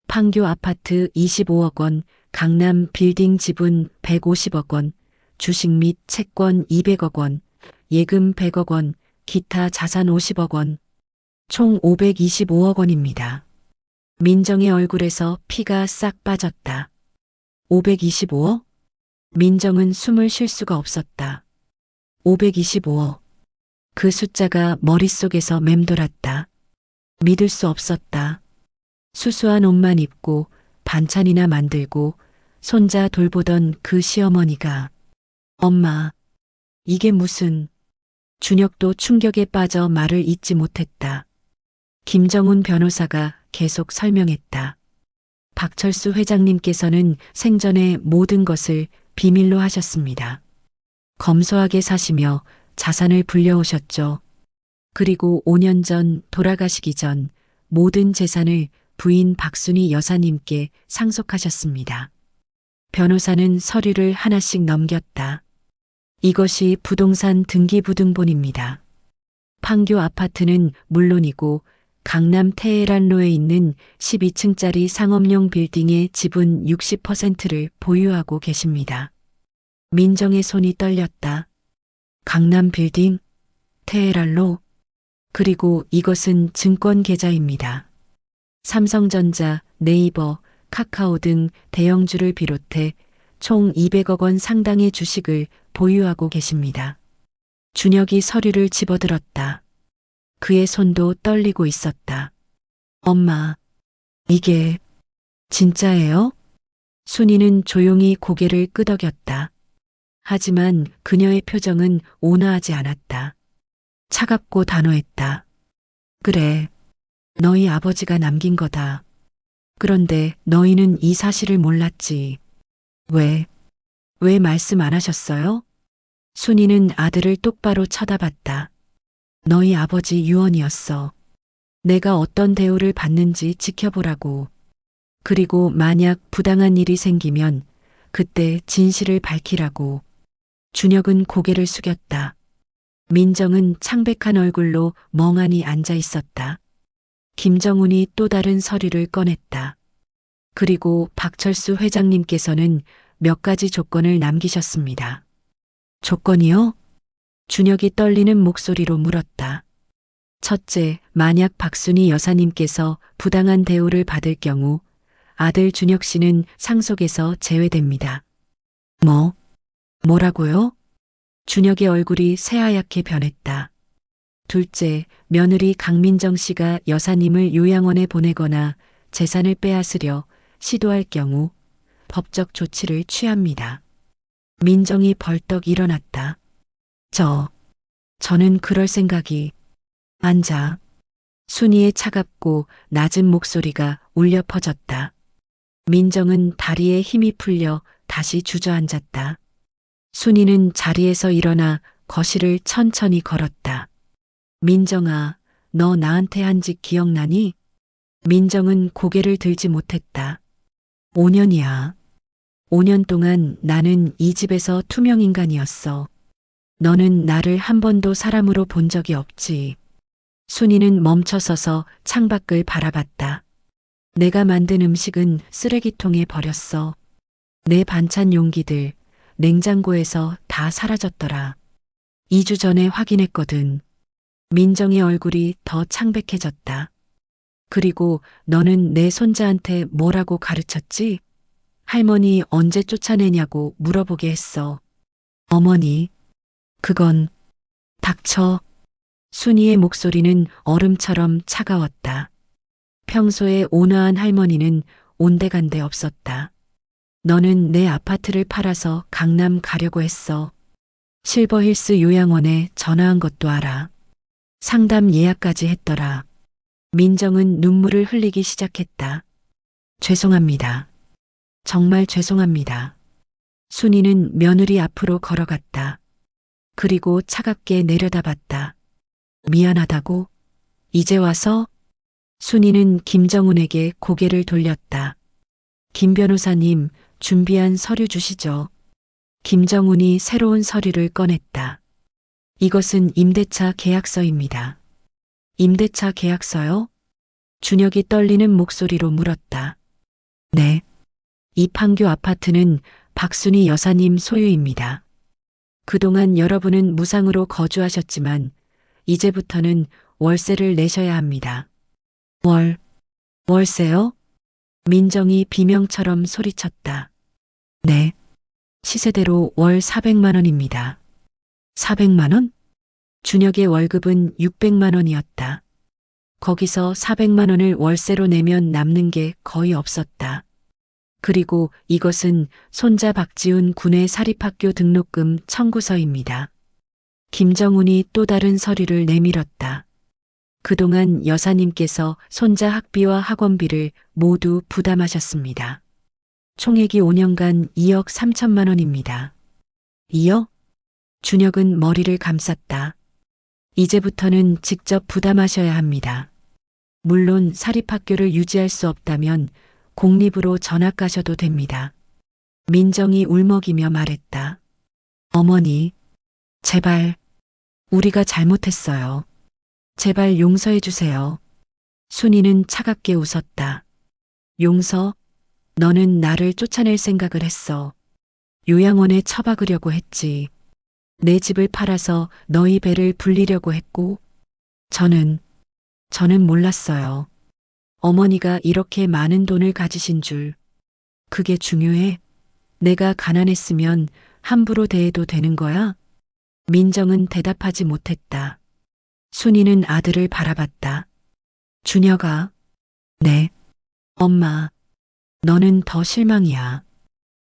판교 아파트 25억 원, 강남 빌딩 지분 150억 원, 주식 및 채권 200억 원, 예금 100억 원, 기타 자산 50억 원, 총 525억 원입니다. 민정의 얼굴에서 피가 싹 빠졌다. 525억? 민정은 숨을 쉴 수가 없었다. 525억. 그 숫자가 머릿속에서 맴돌았다. 믿을 수 없었다. 수수한 옷만 입고 반찬이나 만들고 손자 돌보던 그 시어머니가 엄마, 이게 무슨... 준혁도 충격에 빠져 말을 잇지 못했다. 김정훈 변호사가 계속 설명했다. 박철수 회장님께서는 생전에 모든 것을 비밀로 하셨습니다. 검소하게 사시며 자산을 불려오셨죠. 그리고 5년 전 돌아가시기 전 모든 재산을 부인 박순희 여사님께 상속하셨습니다. 변호사는 서류를 하나씩 넘겼다. 이것이 부동산 등기부등본입니다. 판교 아파트는 물론이고 강남 테헤란로에 있는 12층짜리 상업용 빌딩의 지분 60%를 보유하고 계십니다. 민정의 손이 떨렸다. 강남 빌딩, 테헤란로, 그리고 이것은 증권 계좌입니다. 삼성전자, 네이버, 카카오 등 대형주를 비롯해 총 200억 원 상당의 주식을 보유하고 계십니다. 준혁이 서류를 집어들었다. 그의 손도 떨리고 있었다. 엄마, 이게 진짜예요? 순이는 조용히 고개를 끄덕였다. 하지만 그녀의 표정은 온화하지 않았다. 차갑고 단호했다. 그래, 너희 아버지가 남긴 거다. 그런데 너희는 이 사실을 몰랐지. 왜 말씀 안 하셨어요? 순이는 아들을 똑바로 쳐다봤다. 너희 아버지 유언이었어. 내가 어떤 대우를 받는지 지켜보라고. 그리고 만약 부당한 일이 생기면 그때 진실을 밝히라고. 준혁은 고개를 숙였다. 민정은 창백한 얼굴로 멍하니 앉아 있었다. 김정훈이 또 다른 서류를 꺼냈다. 그리고 박철수 회장님께서는 몇 가지 조건을 남기셨습니다. 조건이요? 준혁이 떨리는 목소리로 물었다. 첫째, 만약 박순희 여사님께서 부당한 대우를 받을 경우 아들 준혁 씨는 상속에서 제외됩니다. 뭐라고요? 준혁의 얼굴이 새하얗게 변했다. 둘째, 며느리 강민정 씨가 여사님을 요양원에 보내거나 재산을 빼앗으려 시도할 경우 법적 조치를 취합니다. 민정이 벌떡 일어났다. 저는 그럴 생각이... 앉아. 순이의 차갑고 낮은 목소리가 울려 퍼졌다. 민정은 다리에 힘이 풀려 다시 주저앉았다. 순이는 자리에서 일어나 거실을 천천히 걸었다. 민정아, 너 나한테 한 짓 기억나니? 민정은 고개를 들지 못했다. 5년이야. 5년 동안 나는 이 집에서 투명인간이었어. 너는 나를 한 번도 사람으로 본 적이 없지. 순이는 멈춰서서 창밖을 바라봤다. 내가 만든 음식은 쓰레기통에 버렸어. 내 반찬 용기들, 냉장고에서 다 사라졌더라. 2주 전에 확인했거든. 민정의 얼굴이 더 창백해졌다. 그리고 너는 내 손자한테 뭐라고 가르쳤지? 할머니 언제 쫓아내냐고 물어보게 했어. 어머니, 그건 닥쳐. 순이의 목소리는 얼음처럼 차가웠다. 평소에 온화한 할머니는 온데간데 없었다. 너는 내 아파트를 팔아서 강남 가려고 했어. 실버힐스 요양원에 전화한 것도 알아. 상담 예약까지 했더라. 민정은 눈물을 흘리기 시작했다. 죄송합니다. 정말 죄송합니다. 순이는 며느리 앞으로 걸어갔다. 그리고 차갑게 내려다봤다. 미안하다고? 이제 와서? 순이는 김정훈에게 고개를 돌렸다. 김 변호사님, 준비한 서류 주시죠. 김정훈이 새로운 서류를 꺼냈다. 이것은 임대차 계약서입니다. 임대차 계약서요? 준혁이 떨리는 목소리로 물었다. 네. 이 판교 아파트는 박순희 여사님 소유입니다. 그동안 여러분은 무상으로 거주하셨지만 이제부터는 월세를 내셔야 합니다. 월세요? 민정이 비명처럼 소리쳤다. 네. 시세대로 월 400만 원입니다. 400만 원? 준혁의 월급은 600만 원이었다. 거기서 400만 원을 월세로 내면 남는 게 거의 없었다. 그리고 이것은 손자 박지훈 군의 사립학교 등록금 청구서입니다. 김정훈이 또 다른 서류를 내밀었다. 그동안 여사님께서 손자 학비와 학원비를 모두 부담하셨습니다. 총액이 5년간 2억 3천만 원입니다. 2억? 준혁은 머리를 감쌌다. 이제부터는 직접 부담하셔야 합니다. 물론 사립학교를 유지할 수 없다면 공립으로 전학 가셔도 됩니다. 민정이 울먹이며 말했다. 어머니, 제발, 우리가 잘못했어요. 제발 용서해 주세요. 순이는 차갑게 웃었다. 용서? 너는 나를 쫓아낼 생각을 했어. 요양원에 처박으려고 했지. 내 집을 팔아서 너희 배를 불리려고 했고, 저는 몰랐어요. 어머니가 이렇게 많은 돈을 가지신 줄. 그게 중요해? 내가 가난했으면 함부로 대해도 되는 거야? 민정은 대답하지 못했다. 순이는 아들을 바라봤다. 준혁아. 네. 엄마. 너는 더 실망이야.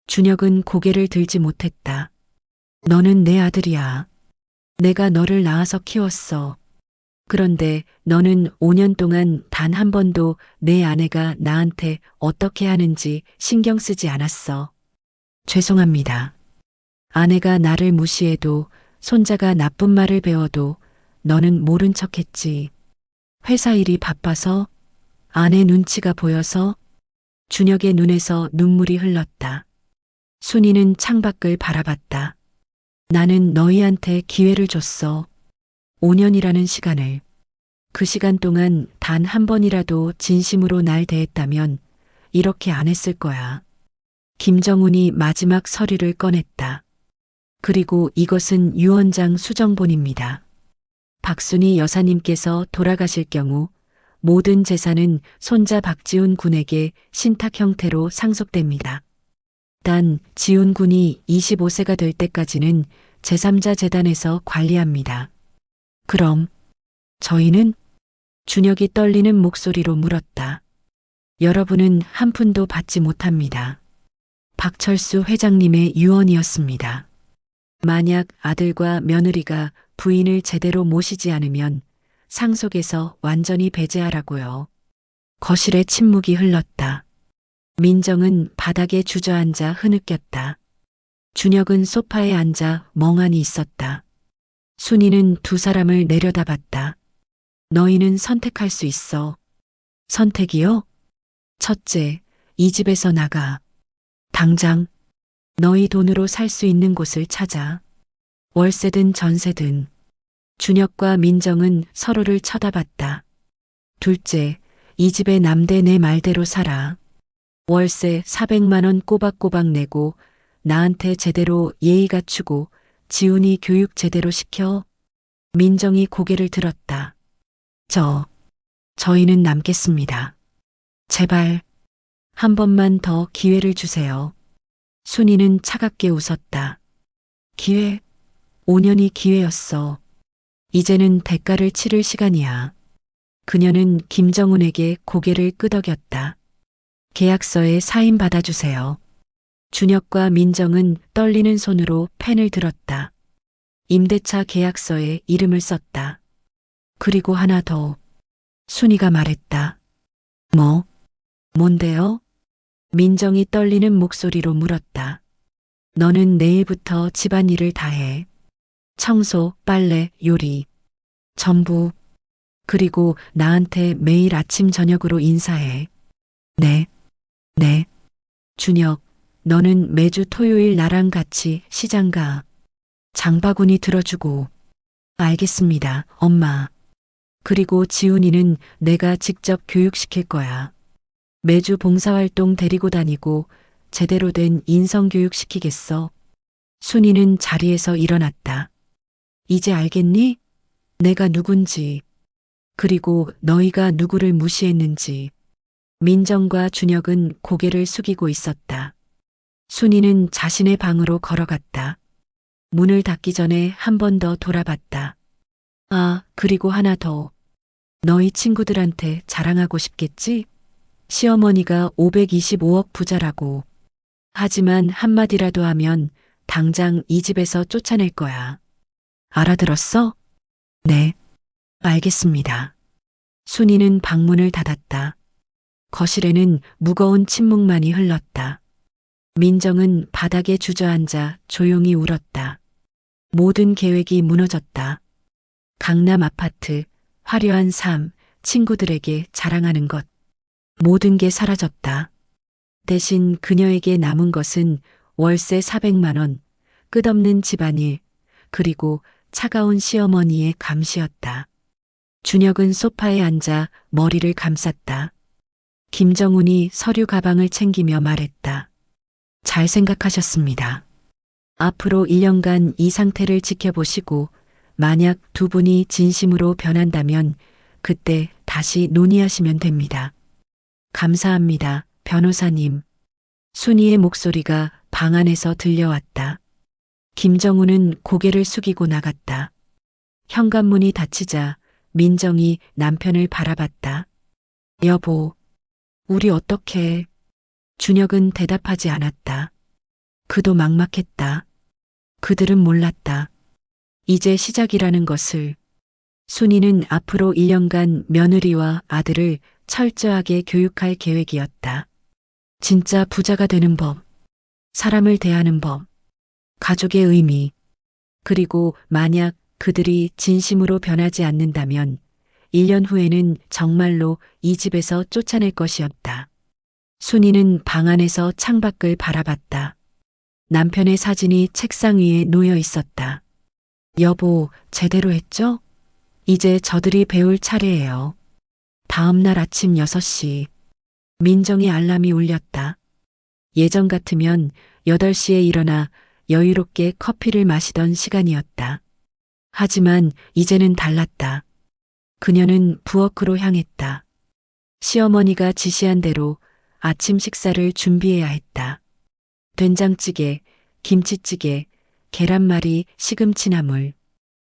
준혁은 고개를 들지 못했다. 너는 내 아들이야. 내가 너를 낳아서 키웠어. 그런데 너는 5년 동안 단 한 번도 내 아내가 나한테 어떻게 하는지 신경 쓰지 않았어. 죄송합니다. 아내가 나를 무시해도 손자가 나쁜 말을 배워도 너는 모른 척했지. 회사 일이 바빠서, 아내 눈치가 보여서. 준혁의 눈에서 눈물이 흘렀다. 순이는 창밖을 바라봤다. 나는 너희한테 기회를 줬어. 5년이라는 시간을. 그 시간 동안 단 한 번이라도 진심으로 날 대했다면 이렇게 안 했을 거야. 김정훈이 마지막 서류를 꺼냈다. 그리고 이것은 유언장 수정본입니다. 박순희 여사님께서 돌아가실 경우 모든 재산은 손자 박지훈 군에게 신탁 형태로 상속됩니다. 단 지훈 군이 25세가 될 때까지는 제3자 재단에서 관리합니다. 그럼 저희는? 준혁이 떨리는 목소리로 물었다. 여러분은 한 푼도 받지 못합니다. 박철수 회장님의 유언이었습니다. 만약 아들과 며느리가 부인을 제대로 모시지 않으면 상속에서 완전히 배제하라고요. 거실에 침묵이 흘렀다. 민정은 바닥에 주저앉아 흐느꼈다. 준혁은 소파에 앉아 멍하니 있었다. 순이는 두 사람을 내려다봤다. 너희는 선택할 수 있어. 선택이요? 첫째, 이 집에서 나가. 당장 너희 돈으로 살 수 있는 곳을 찾아. 월세든 전세든. 준혁과 민정은 서로를 쳐다봤다. 둘째, 이 집에 남대 내 말대로 살아. 월세 400만 원 꼬박꼬박 내고 나한테 제대로 예의 갖추고 지훈이 교육 제대로 시켜. 민정이 고개를 들었다. 저희는 남겠습니다. 제발, 한 번만 더 기회를 주세요. 순이는 차갑게 웃었다. 기회? 5년이 기회였어. 이제는 대가를 치를 시간이야. 그녀는 김정훈에게 고개를 끄덕였다. 계약서에 사인 받아주세요. 준혁과 민정은 떨리는 손으로 펜을 들었다. 임대차 계약서에 이름을 썼다. 그리고 하나 더. 순이가 말했다. 뭐? 뭔데요? 민정이 떨리는 목소리로 물었다. 너는 내일부터 집안일을 다 해. 청소, 빨래, 요리. 전부. 그리고 나한테 매일 아침 저녁으로 인사해. 네. 네. 준혁, 너는 매주 토요일 나랑 같이 시장 가. 장바구니 들어주고. 알겠습니다, 엄마. 그리고 지훈이는 내가 직접 교육시킬 거야. 매주 봉사활동 데리고 다니고 제대로 된 인성교육 시키겠어. 순이는 자리에서 일어났다. 이제 알겠니? 내가 누군지. 그리고 너희가 누구를 무시했는지. 민정과 준혁은 고개를 숙이고 있었다. 순이는 자신의 방으로 걸어갔다. 문을 닫기 전에 한 번 더 돌아봤다. 아, 그리고 하나 더. 너희 친구들한테 자랑하고 싶겠지? 시어머니가 525억 부자라고. 하지만 한마디라도 하면 당장 이 집에서 쫓아낼 거야. 알아들었어? 네. 알겠습니다. 순이는 방문을 닫았다. 거실에는 무거운 침묵만이 흘렀다. 민정은 바닥에 주저앉아 조용히 울었다. 모든 계획이 무너졌다. 강남 아파트, 화려한 삶, 친구들에게 자랑하는 것. 모든 게 사라졌다. 대신 그녀에게 남은 것은 월세 400만 원, 끝없는 집안일, 그리고 차가운 시어머니의 감시였다. 준혁은 소파에 앉아 머리를 감쌌다. 김정훈이 서류 가방을 챙기며 말했다. 잘 생각하셨습니다. 앞으로 1년간 이 상태를 지켜보시고 만약 두 분이 진심으로 변한다면 그때 다시 논의하시면 됩니다. 감사합니다, 변호사님. 순이의 목소리가 방 안에서 들려왔다. 김정훈은 고개를 숙이고 나갔다. 현관문이 닫히자 민정이 남편을 바라봤다. 여보, 우리 어떻게? 준혁은 대답하지 않았다. 그도 막막했다. 그들은 몰랐다. 이제 시작이라는 것을. 순이는 앞으로 1년간 며느리와 아들을 철저하게 교육할 계획이었다. 진짜 부자가 되는 법, 사람을 대하는 법, 가족의 의미, 그리고 만약 그들이 진심으로 변하지 않는다면 1년 후에는 정말로 이 집에서 쫓아낼 것이었다. 순이는 방 안에서 창밖을 바라봤다. 남편의 사진이 책상 위에 놓여 있었다. 여보, 제대로 했죠? 이제 저들이 배울 차례예요. 다음 날 아침 6시. 민정의 알람이 울렸다. 예전 같으면 8시에 일어나 여유롭게 커피를 마시던 시간이었다. 하지만 이제는 달랐다. 그녀는 부엌으로 향했다. 시어머니가 지시한 대로 아침 식사를 준비해야 했다. 된장찌개, 김치찌개, 계란말이, 시금치나물.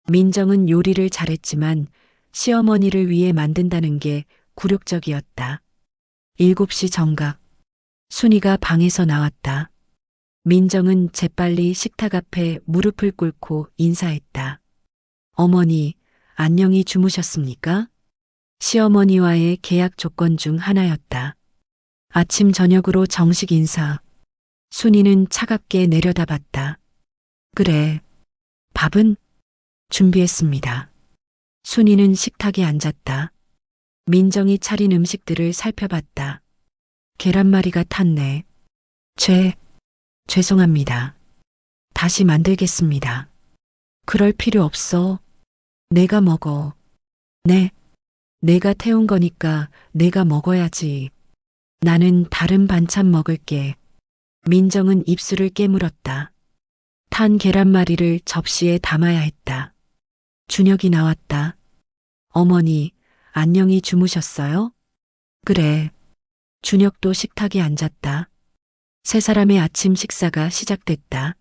민정은 요리를 잘했지만 시어머니를 위해 만든다는 게 굴욕적이었다. 7시 정각. 순이가 방에서 나왔다. 민정은 재빨리 식탁 앞에 무릎을 꿇고 인사했다. 어머니, 안녕히 주무셨습니까? 시어머니와의 계약 조건 중 하나였다. 아침 저녁으로 정식 인사. 순이는 차갑게 내려다봤다. 그래. 밥은? 준비했습니다. 순이는 식탁에 앉았다. 민정이 차린 음식들을 살펴봤다. 계란말이가 탔네. 죄송합니다. 다시 만들겠습니다. 그럴 필요 없어. 내가 먹어. 네. 내가 태운 거니까 내가 먹어야지. 나는 다른 반찬 먹을게. 민정은 입술을 깨물었다. 탄 계란말이를 접시에 담아야 했다. 준혁이 나왔다. 어머니, 안녕히 주무셨어요? 그래. 준혁도 식탁에 앉았다. 세 사람의 아침 식사가 시작됐다.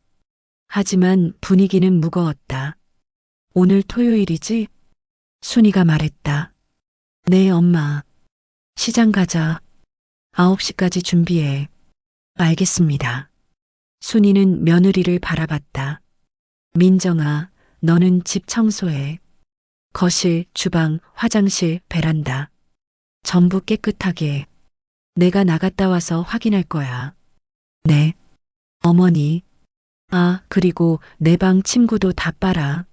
하지만 분위기는 무거웠다. 오늘 토요일이지? 순이가 말했다. 네, 엄마. 시장 가자. 9시까지 준비해. 알겠습니다. 순이는 며느리를 바라봤다. 민정아, 너는 집 청소해. 거실, 주방, 화장실, 베란다. 전부 깨끗하게. 내가 나갔다 와서 확인할 거야. 네. 어머니. 아, 그리고 내 방 침구도 다 빨아.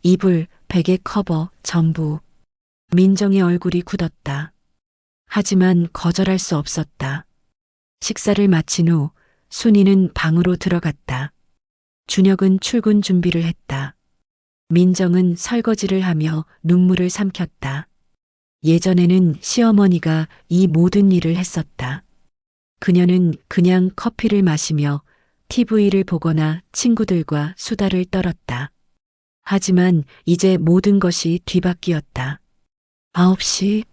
이불, 베개 커버, 전부. 민정의 얼굴이 굳었다. 하지만 거절할 수 없었다. 식사를 마친 후 순이는 방으로 들어갔다. 준혁은 출근 준비를 했다. 민정은 설거지를 하며 눈물을 삼켰다. 예전에는 시어머니가 이 모든 일을 했었다. 그녀는 그냥 커피를 마시며 TV를 보거나 친구들과 수다를 떨었다. 하지만 이제 모든 것이 뒤바뀌었다. 9시.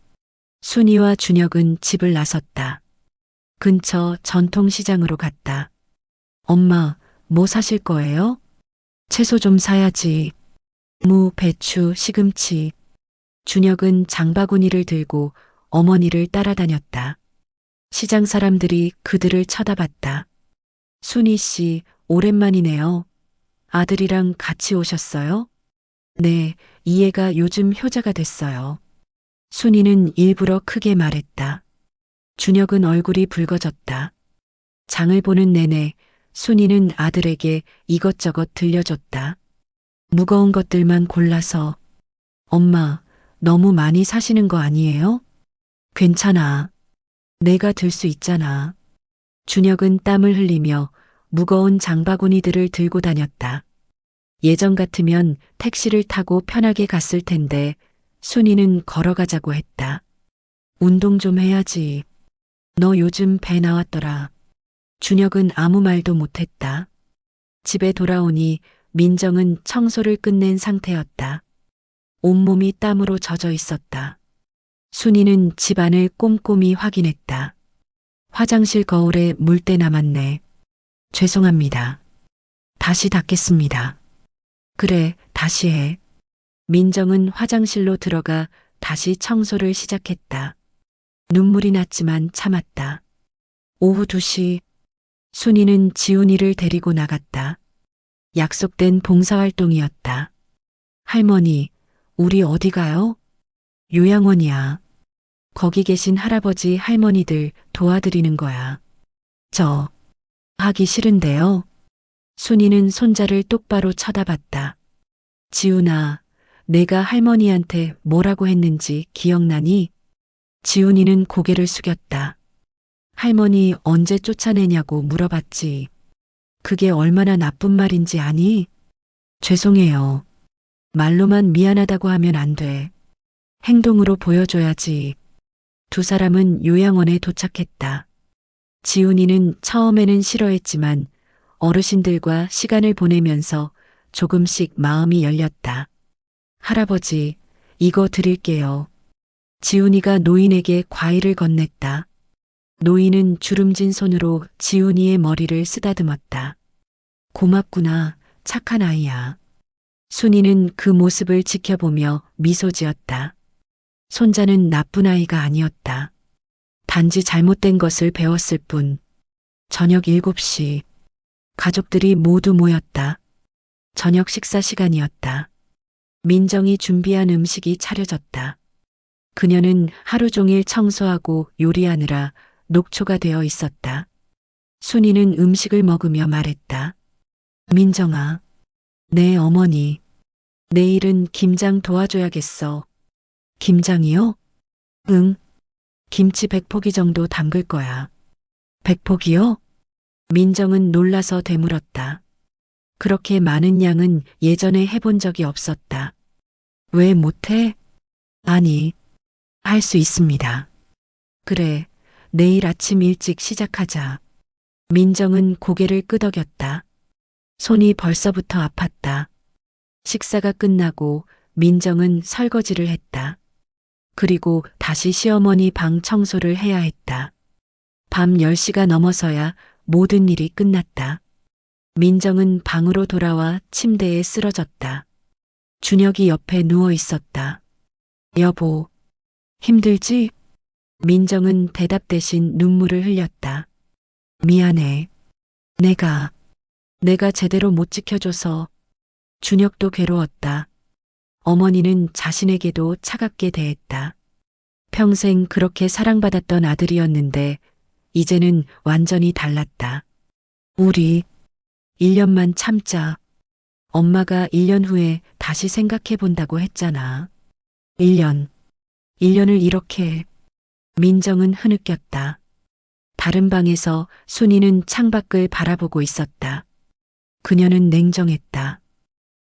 순이와 준혁은 집을 나섰다. 근처 전통시장으로 갔다. 엄마, 뭐 사실 거예요? 채소 좀 사야지. 무, 배추, 시금치. 준혁은 장바구니를 들고 어머니를 따라다녔다. 시장 사람들이 그들을 쳐다봤다. 순이 씨, 오랜만이네요. 아들이랑 같이 오셨어요? 네, 이 애가 요즘 효자가 됐어요. 순이는 일부러 크게 말했다. 준혁은 얼굴이 붉어졌다. 장을 보는 내내 순이는 아들에게 이것저것 들려줬다. 무거운 것들만 골라서. 엄마, 너무 많이 사시는 거 아니에요? 괜찮아. 내가 들 수 있잖아. 준혁은 땀을 흘리며 무거운 장바구니들을 들고 다녔다. 예전 같으면 택시를 타고 편하게 갔을 텐데 순이는 걸어가자고 했다. 운동 좀 해야지. 너 요즘 배 나왔더라. 준혁은 아무 말도 못했다. 집에 돌아오니 민정은 청소를 끝낸 상태였다. 온몸이 땀으로 젖어 있었다. 순이는 집안을 꼼꼼히 확인했다. 화장실 거울에 물때 남았네. 죄송합니다. 다시 닦겠습니다. 그래, 다시 해. 민정은 화장실로 들어가 다시 청소를 시작했다. 눈물이 났지만 참았다. 오후 2시, 순이는 지훈이를 데리고 나갔다. 약속된 봉사활동이었다. 할머니, 우리 어디 가요? 요양원이야. 거기 계신 할아버지 할머니들 도와드리는 거야. 저 하기 싫은데요. 순이는 손자를 똑바로 쳐다봤다. 지훈아, 내가 할머니한테 뭐라고 했는지 기억나니? 지훈이는 고개를 숙였다. 할머니 언제 쫓아내냐고 물어봤지. 그게 얼마나 나쁜 말인지 아니? 죄송해요. 말로만 미안하다고 하면 안 돼. 행동으로 보여줘야지. 두 사람은 요양원에 도착했다. 지훈이는 처음에는 싫어했지만 어르신들과 시간을 보내면서 조금씩 마음이 열렸다. 할아버지, 이거 드릴게요. 지훈이가 노인에게 과일을 건넸다. 노인은 주름진 손으로 지훈이의 머리를 쓰다듬었다. 고맙구나, 착한 아이야. 순이는 그 모습을 지켜보며 미소 지었다. 손자는 나쁜 아이가 아니었다. 단지 잘못된 것을 배웠을 뿐. 저녁 7시. 가족들이 모두 모였다. 저녁 식사 시간이었다. 민정이 준비한 음식이 차려졌다. 그녀는 하루 종일 청소하고 요리하느라 녹초가 되어 있었다. 순이는 음식을 먹으며 말했다. 민정아, 네 어머니. 내일은 김장 도와줘야겠어. 김장이요? 응. 김치 100포기 정도 담글 거야. 100포기요? 민정은 놀라서 되물었다. 그렇게 많은 양은 예전에 해본 적이 없었다. 왜 못해? 아니, 할 수 있습니다. 그래, 내일 아침 일찍 시작하자. 민정은 고개를 끄덕였다. 손이 벌써부터 아팠다. 식사가 끝나고 민정은 설거지를 했다. 그리고 다시 시어머니 방 청소를 해야 했다. 밤 10시가 넘어서야 모든 일이 끝났다. 민정은 방으로 돌아와 침대에 쓰러졌다. 준혁이 옆에 누워 있었다. 여보, 힘들지? 민정은 대답 대신 눈물을 흘렸다. 미안해. 내가 제대로 못 지켜줘서. 준혁도 괴로웠다. 어머니는 자신에게도 차갑게 대했다. 평생 그렇게 사랑받았던 아들이었는데 이제는 완전히 달랐다. 우리 1년만 참자. 엄마가 1년 후에 다시 생각해 본다고 했잖아. 1년을 이렇게. 민정은 흐느꼈다. 다른 방에서 순이는 창밖을 바라보고 있었다. 그녀는 냉정했다.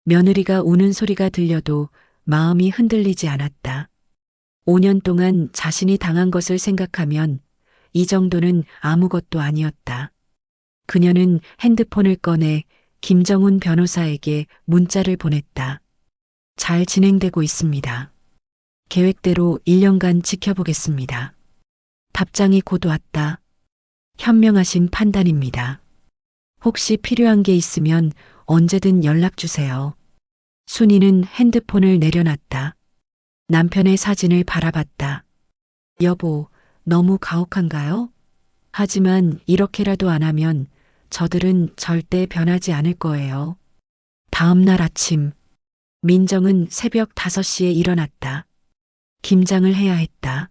며느리가 우는 소리가 들려도 마음이 흔들리지 않았다. 5년 동안 자신이 당한 것을 생각하면 이 정도는 아무것도 아니었다. 그녀는 핸드폰을 꺼내 김정훈 변호사에게 문자를 보냈다. 잘 진행되고 있습니다. 계획대로 1년간 지켜보겠습니다. 답장이 곧 왔다. 현명하신 판단입니다. 혹시 필요한 게 있으면 언제든 연락 주세요. 순이는 핸드폰을 내려놨다. 남편의 사진을 바라봤다. 여보, 너무 가혹한가요? 하지만 이렇게라도 안 하면 저들은 절대 변하지 않을 거예요. 다음 날 아침, 민정은 새벽 5시에 일어났다. 김장을 해야 했다.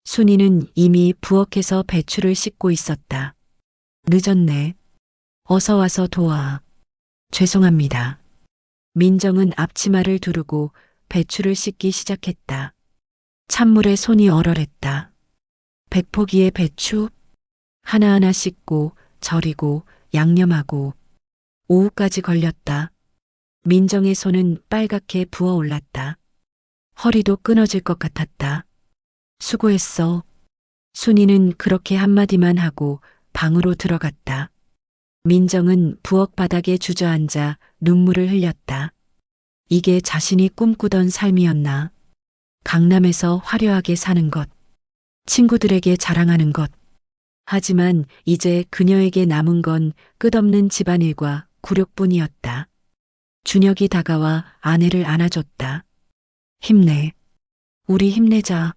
순이는 이미 부엌에서 배추를 씻고 있었다. 늦었네. 어서 와서 도와. 죄송합니다. 민정은 앞치마를 두르고 배추를 씻기 시작했다. 찬물에 손이 얼얼했다. 100포기의 배추 하나하나 씻고 절이고 양념하고 오후까지 걸렸다. 민정의 손은 빨갛게 부어올랐다. 허리도 끊어질 것 같았다. 수고했어. 순이는 그렇게 한마디만 하고 방으로 들어갔다. 민정은 부엌 바닥에 주저앉아 눈물을 흘렸다. 이게 자신이 꿈꾸던 삶이었나? 강남에서 화려하게 사는 것, 친구들에게 자랑하는 것. 하지만 이제 그녀에게 남은 건 끝없는 집안일과 굴욕뿐이었다. 준혁이 다가와 아내를 안아줬다. 힘내. 우리 힘내자.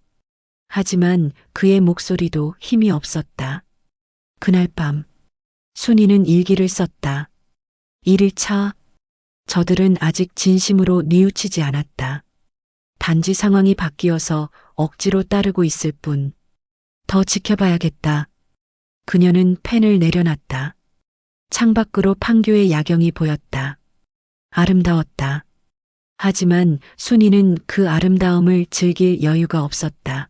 하지만 그의 목소리도 힘이 없었다. 그날 밤, 순이는 일기를 썼다. 1일차, 저들은 아직 진심으로 뉘우치지 않았다. 단지 상황이 바뀌어서 억지로 따르고 있을 뿐. 더 지켜봐야겠다. 그녀는 펜을 내려놨다. 창밖으로 판교의 야경이 보였다. 아름다웠다. 하지만 순이는 그 아름다움을 즐길 여유가 없었다.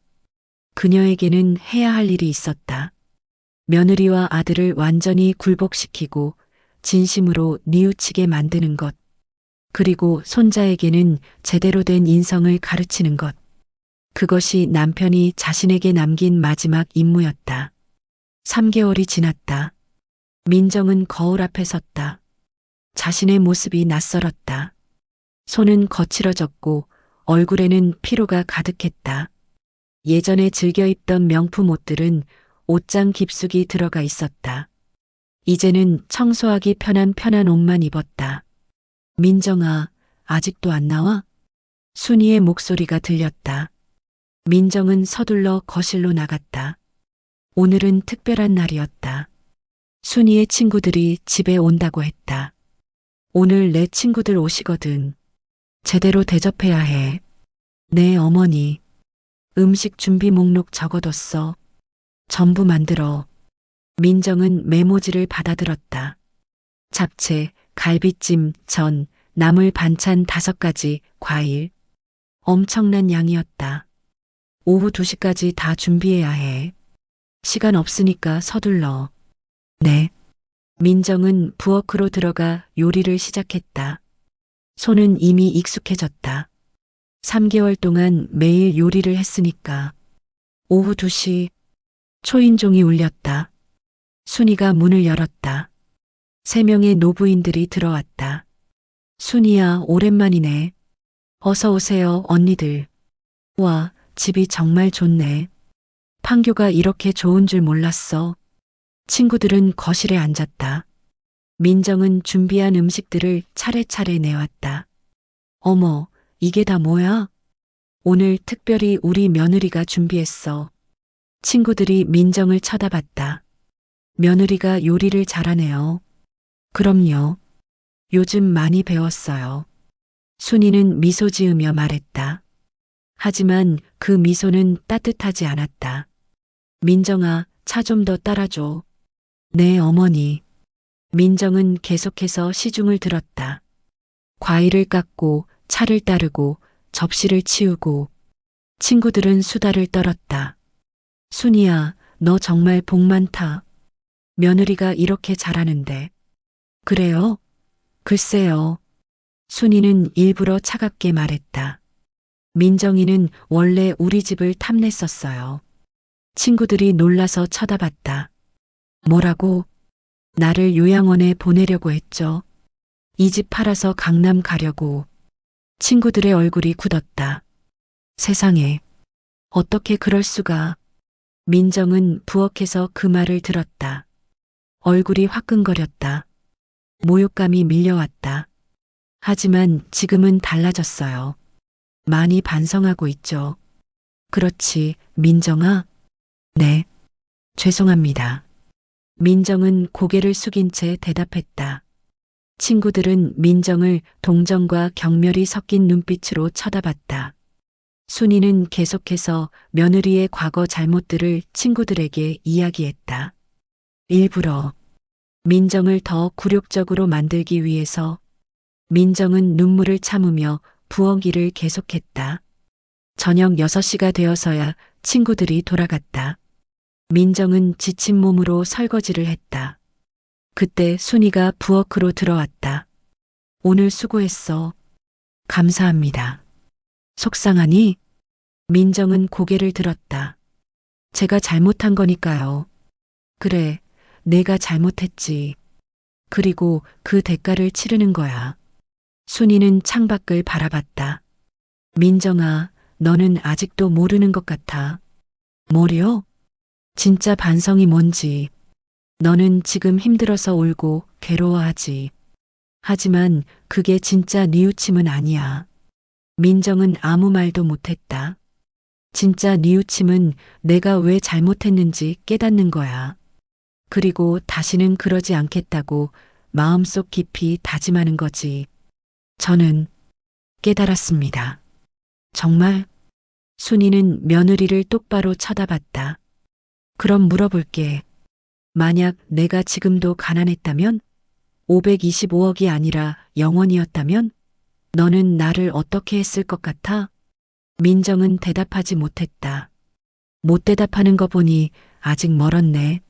그녀에게는 해야 할 일이 있었다. 며느리와 아들을 완전히 굴복시키고 진심으로 뉘우치게 만드는 것. 그리고 손자에게는 제대로 된 인성을 가르치는 것. 그것이 남편이 자신에게 남긴 마지막 임무였다. 3개월이 지났다. 민정은 거울 앞에 섰다. 자신의 모습이 낯설었다. 손은 거칠어졌고 얼굴에는 피로가 가득했다. 예전에 즐겨 입던 명품 옷들은 옷장 깊숙이 들어가 있었다. 이제는 청소하기 편한 옷만 입었다. 민정아, 아직도 안 나와? 순이의 목소리가 들렸다. 민정은 서둘러 거실로 나갔다. 오늘은 특별한 날이었다. 순이의 친구들이 집에 온다고 했다. 오늘 내 친구들 오시거든. 제대로 대접해야 해. 네, 어머니. 음식 준비 목록 적어뒀어. 전부 만들어. 민정은 메모지를 받아들었다. 잡채, 갈비찜, 전, 나물 반찬 5가지, 과일. 엄청난 양이었다. 오후 2시까지 다 준비해야 해. 시간 없으니까 서둘러. 네. 민정은 부엌으로 들어가 요리를 시작했다. 손은 이미 익숙해졌다. 3개월 동안 매일 요리를 했으니까. 오후 2시 초인종이 울렸다. 순이가 문을 열었다. 3명의 노부인들이 들어왔다. 순이야, 오랜만이네. 어서 오세요, 언니들. 와, 집이 정말 좋네. 판교가 이렇게 좋은 줄 몰랐어. 친구들은 거실에 앉았다. 민정은 준비한 음식들을 차례차례 내왔다. 어머, 이게 다 뭐야? 오늘 특별히 우리 며느리가 준비했어. 친구들이 민정을 쳐다봤다. 며느리가 요리를 잘하네요. 그럼요. 요즘 많이 배웠어요. 순이는 미소 지으며 말했다. 하지만 그 미소는 따뜻하지 않았다. 민정아, 차 좀 더 따라줘. 네, 어머니. 민정은 계속해서 시중을 들었다. 과일을 깎고, 차를 따르고, 접시를 치우고. 친구들은 수다를 떨었다. 순이야, 너 정말 복 많다. 며느리가 이렇게 잘하는데. 그래요? 글쎄요. 순이는 일부러 차갑게 말했다. 민정이는 원래 우리 집을 탐냈었어요. 친구들이 놀라서 쳐다봤다. 뭐라고? 나를 요양원에 보내려고 했죠. 이 집 팔아서 강남 가려고. 친구들의 얼굴이 굳었다. 세상에. 어떻게 그럴 수가. 민정은 부엌에서 그 말을 들었다. 얼굴이 화끈거렸다. 모욕감이 밀려왔다. 하지만 지금은 달라졌어요. 많이 반성하고 있죠. 그렇지, 민정아? 네. 죄송합니다. 민정은 고개를 숙인 채 대답했다. 친구들은 민정을 동정과 경멸이 섞인 눈빛으로 쳐다봤다. 순이는 계속해서 며느리의 과거 잘못들을 친구들에게 이야기했다. 일부러 민정을 더 굴욕적으로 만들기 위해서. 민정은 눈물을 참으며 부엌 일을 계속했다. 저녁 6시가 되어서야 친구들이 돌아갔다. 민정은 지친 몸으로 설거지를 했다. 그때 순이가 부엌으로 들어왔다. 오늘 수고했어. 감사합니다. 속상하니? 민정은 고개를 들었다. 제가 잘못한 거니까요. 그래, 내가 잘못했지. 그리고 그 대가를 치르는 거야. 순이는 창밖을 바라봤다. 민정아, 너는 아직도 모르는 것 같아. 뭐려? 진짜 반성이 뭔지. 너는 지금 힘들어서 울고 괴로워하지. 하지만 그게 진짜 뉘우침은 아니야. 민정은 아무 말도 못했다. 진짜 뉘우침은 내가 왜 잘못했는지 깨닫는 거야. 그리고 다시는 그러지 않겠다고 마음속 깊이 다짐하는 거지. 저는 깨달았습니다. 정말? 순이는 며느리를 똑바로 쳐다봤다. 그럼 물어볼게. 만약 내가 지금도 가난했다면? 525억이 아니라 0원이었다면? 너는 나를 어떻게 했을 것 같아? 민정은 대답하지 못했다. 못 대답하는 거 보니 아직 멀었네.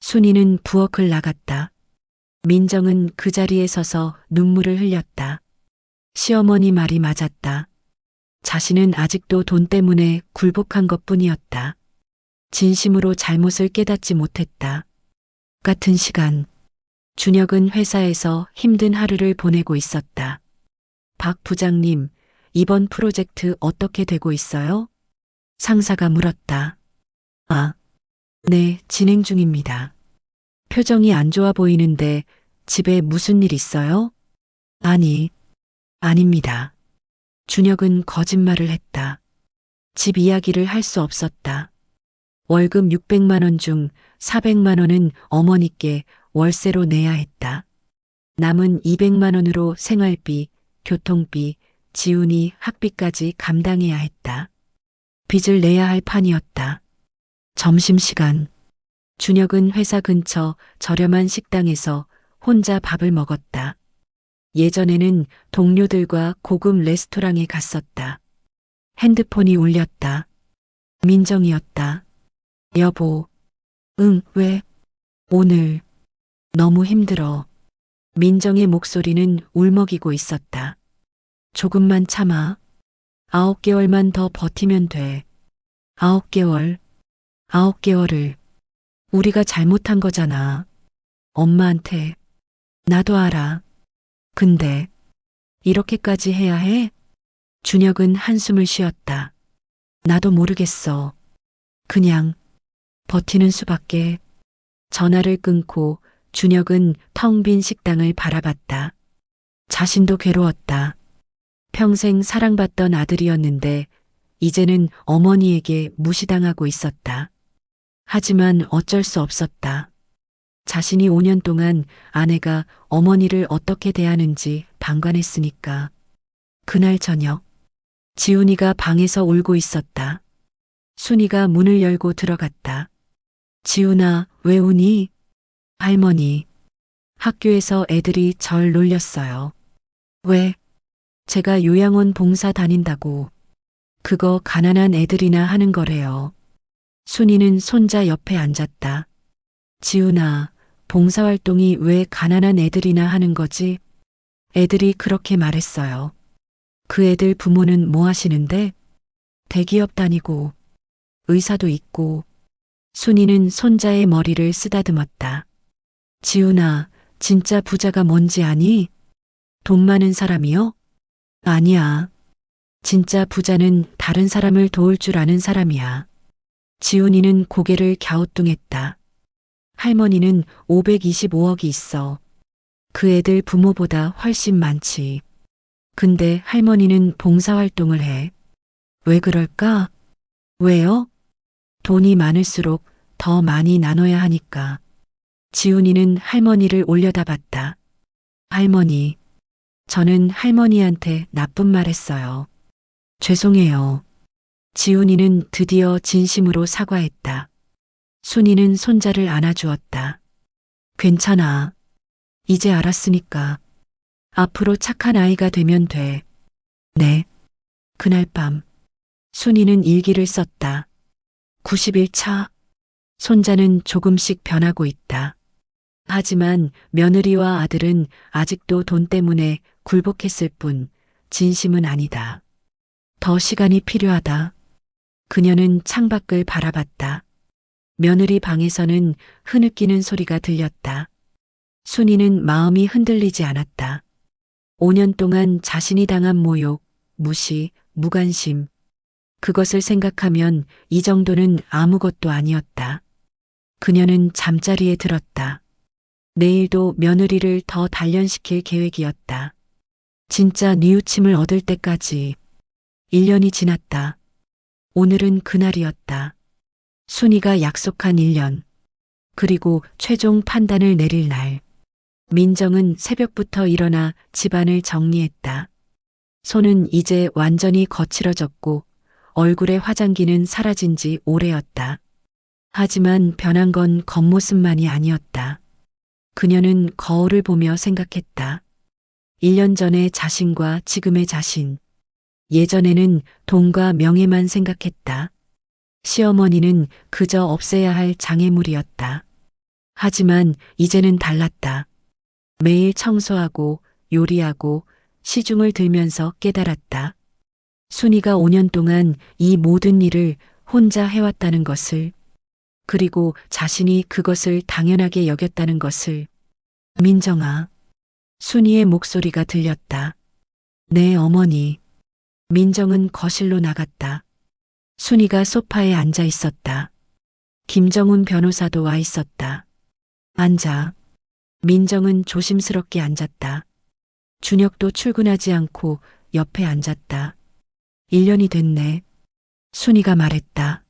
순이는 부엌을 나갔다. 민정은 그 자리에 서서 눈물을 흘렸다. 시어머니 말이 맞았다. 자신은 아직도 돈 때문에 굴복한 것뿐이었다. 진심으로 잘못을 깨닫지 못했다. 같은 시간, 준혁은 회사에서 힘든 하루를 보내고 있었다. 박 부장님, 이번 프로젝트 어떻게 되고 있어요? 상사가 물었다. 아, 네, 진행 중입니다. 표정이 안 좋아 보이는데 집에 무슨 일 있어요? 아니, 아닙니다. 준혁은 거짓말을 했다. 집 이야기를 할 수 없었다. 월급 600만 원 중 400만 원은 어머니께 월세로 내야 했다. 남은 200만 원으로 생활비, 교통비, 지훈이 학비까지 감당해야 했다. 빚을 내야 할 판이었다. 점심시간. 준혁은 회사 근처 저렴한 식당에서 혼자 밥을 먹었다. 예전에는 동료들과 고급 레스토랑에 갔었다. 핸드폰이 울렸다. 민정이었다. 여보. 응, 왜? 오늘 너무 힘들어. 민정의 목소리는 울먹이고 있었다. 조금만 참아. 9개월만 더 버티면 돼. 9개월. 9개월을. 우리가 잘못한 거잖아. 엄마한테. 나도 알아. 근데 이렇게까지 해야 해? 준혁은 한숨을 쉬었다. 나도 모르겠어. 그냥 버티는 수밖에. 전화를 끊고 준혁은 텅 빈 식당을 바라봤다. 자신도 괴로웠다. 평생 사랑받던 아들이었는데 이제는 어머니에게 무시당하고 있었다. 하지만 어쩔 수 없었다. 자신이 5년 동안 아내가 어머니를 어떻게 대하는지 방관했으니까. 그날 저녁, 지훈이가 방에서 울고 있었다. 순이가 문을 열고 들어갔다. 지훈아, 왜 우니? 할머니, 학교에서 애들이 절 놀렸어요. 왜? 제가 요양원 봉사 다닌다고. 그거 가난한 애들이나 하는 거래요. 순이는 손자 옆에 앉았다. 지훈아, 봉사활동이 왜 가난한 애들이나 하는 거지? 애들이 그렇게 말했어요. 그 애들 부모는 뭐 하시는데? 대기업 다니고, 의사도 있고. 순이는 손자의 머리를 쓰다듬었다. 지훈아, 진짜 부자가 뭔지 아니? 돈 많은 사람이요? 아니야. 진짜 부자는 다른 사람을 도울 줄 아는 사람이야. 지훈이는 고개를 갸우뚱했다. 할머니는 525억이 있어. 그 애들 부모보다 훨씬 많지. 근데 할머니는 봉사활동을 해. 왜 그럴까? 왜요? 돈이 많을수록 더 많이 나눠야 하니까. 지훈이는 할머니를 올려다봤다. 할머니, 저는 할머니한테 나쁜 말 했어요. 죄송해요. 지훈이는 드디어 진심으로 사과했다. 순이는 손자를 안아주었다. 괜찮아. 이제 알았으니까. 앞으로 착한 아이가 되면 돼. 네. 그날 밤, 순이는 일기를 썼다. 90일 차. 손자는 조금씩 변하고 있다. 하지만 며느리와 아들은 아직도 돈 때문에 굴복했을 뿐 진심은 아니다. 더 시간이 필요하다. 그녀는 창밖을 바라봤다. 며느리 방에서는 흐느끼는 소리가 들렸다. 순이는 마음이 흔들리지 않았다. 5년 동안 자신이 당한 모욕, 무시, 무관심. 그것을 생각하면 이 정도는 아무것도 아니었다. 그녀는 잠자리에 들었다. 내일도 며느리를 더 단련시킬 계획이었다. 진짜 뉘우침을 얻을 때까지. 1년이 지났다. 오늘은 그날이었다. 순이가 약속한 1년. 그리고 최종 판단을 내릴 날. 민정은 새벽부터 일어나 집안을 정리했다. 손은 이제 완전히 거칠어졌고 얼굴의 화장기는 사라진 지 오래였다. 하지만 변한 건 겉모습만이 아니었다. 그녀는 거울을 보며 생각했다. 1년 전의 자신과 지금의 자신. 예전에는 돈과 명예만 생각했다. 시어머니는 그저 없애야 할 장애물이었다. 하지만 이제는 달랐다. 매일 청소하고 요리하고 시중을 들면서 깨달았다. 순이가 5년 동안 이 모든 일을 혼자 해왔다는 것을, 그리고 자신이 그것을 당연하게 여겼다는 것을. 민정아. 순이의 목소리가 들렸다. 네, 어머니. 민정은 거실로 나갔다. 순이가 소파에 앉아 있었다. 김정훈 변호사도 와 있었다. 앉아. 민정은 조심스럽게 앉았다. 준혁도 출근하지 않고 옆에 앉았다. 1년이 됐네. 순이가 말했다.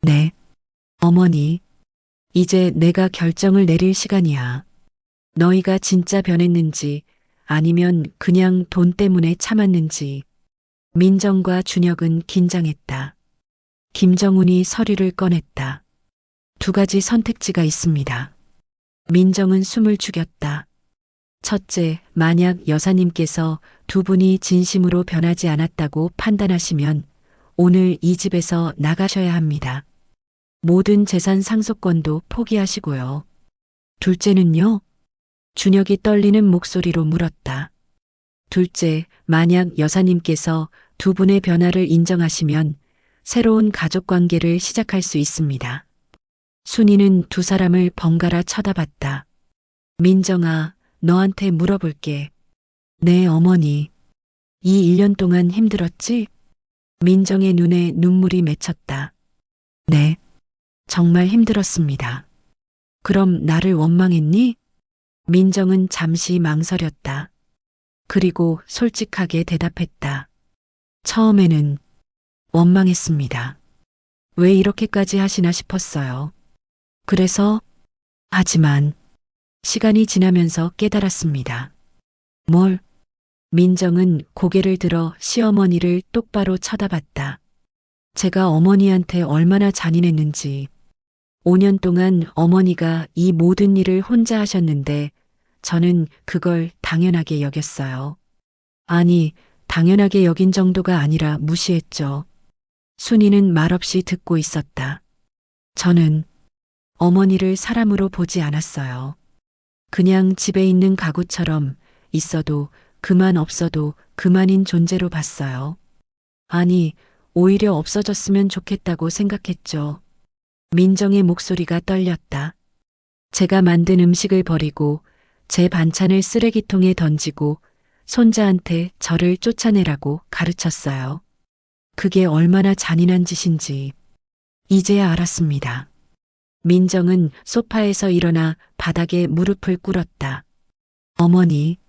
네. 어머니, 이제 내가 결정을 내릴 시간이야. 너희가 진짜 변했는지 아니면 그냥 돈 때문에 참았는지. 민정과 준혁은 긴장했다. 김정훈이 서류를 꺼냈다. 2가지 선택지가 있습니다. 민정은 숨을 죽였다. 첫째, 만약 여사님께서 2분이 진심으로 변하지 않았다고 판단하시면 오늘 이 집에서 나가셔야 합니다. 모든 재산 상속권도 포기하시고요. 둘째는요? 준혁이 떨리는 목소리로 물었다. 둘째, 만약 여사님께서 2분의 변화를 인정하시면 새로운 가족 관계를 시작할 수 있습니다. 순이는 2 사람을 번갈아 쳐다봤다. 민정아, 너한테 물어볼게. 네, 어머니. 이 1년 동안 힘들었지? 민정의 눈에 눈물이 맺혔다. 네, 정말 힘들었습니다. 그럼 나를 원망했니? 민정은 잠시 망설였다. 그리고 솔직하게 대답했다. 처음에는 원망했습니다. 왜 이렇게까지 하시나 싶었어요. 그래서, 하지만, 시간이 지나면서 깨달았습니다. 뭘? 민정은 고개를 들어 시어머니를 똑바로 쳐다봤다. 제가 어머니한테 얼마나 잔인했는지. 5년 동안 어머니가 이 모든 일을 혼자 하셨는데 저는 그걸 당연하게 여겼어요. 아니, 당연하게 여긴 정도가 아니라 무시했죠. 순이는 말없이 듣고 있었다. 저는 어머니를 사람으로 보지 않았어요. 그냥 집에 있는 가구처럼 있어도 그만 없어도 그만인 존재로 봤어요. 아니, 오히려 없어졌으면 좋겠다고 생각했죠. 민정의 목소리가 떨렸다. 제가 만든 음식을 버리고 제 반찬을 쓰레기통에 던지고 손자한테 저를 쫓아내라고 가르쳤어요. 그게 얼마나 잔인한 짓인지 이제야 알았습니다. 민정은 소파에서 일어나 바닥에 무릎을 꿇었다. 어머니,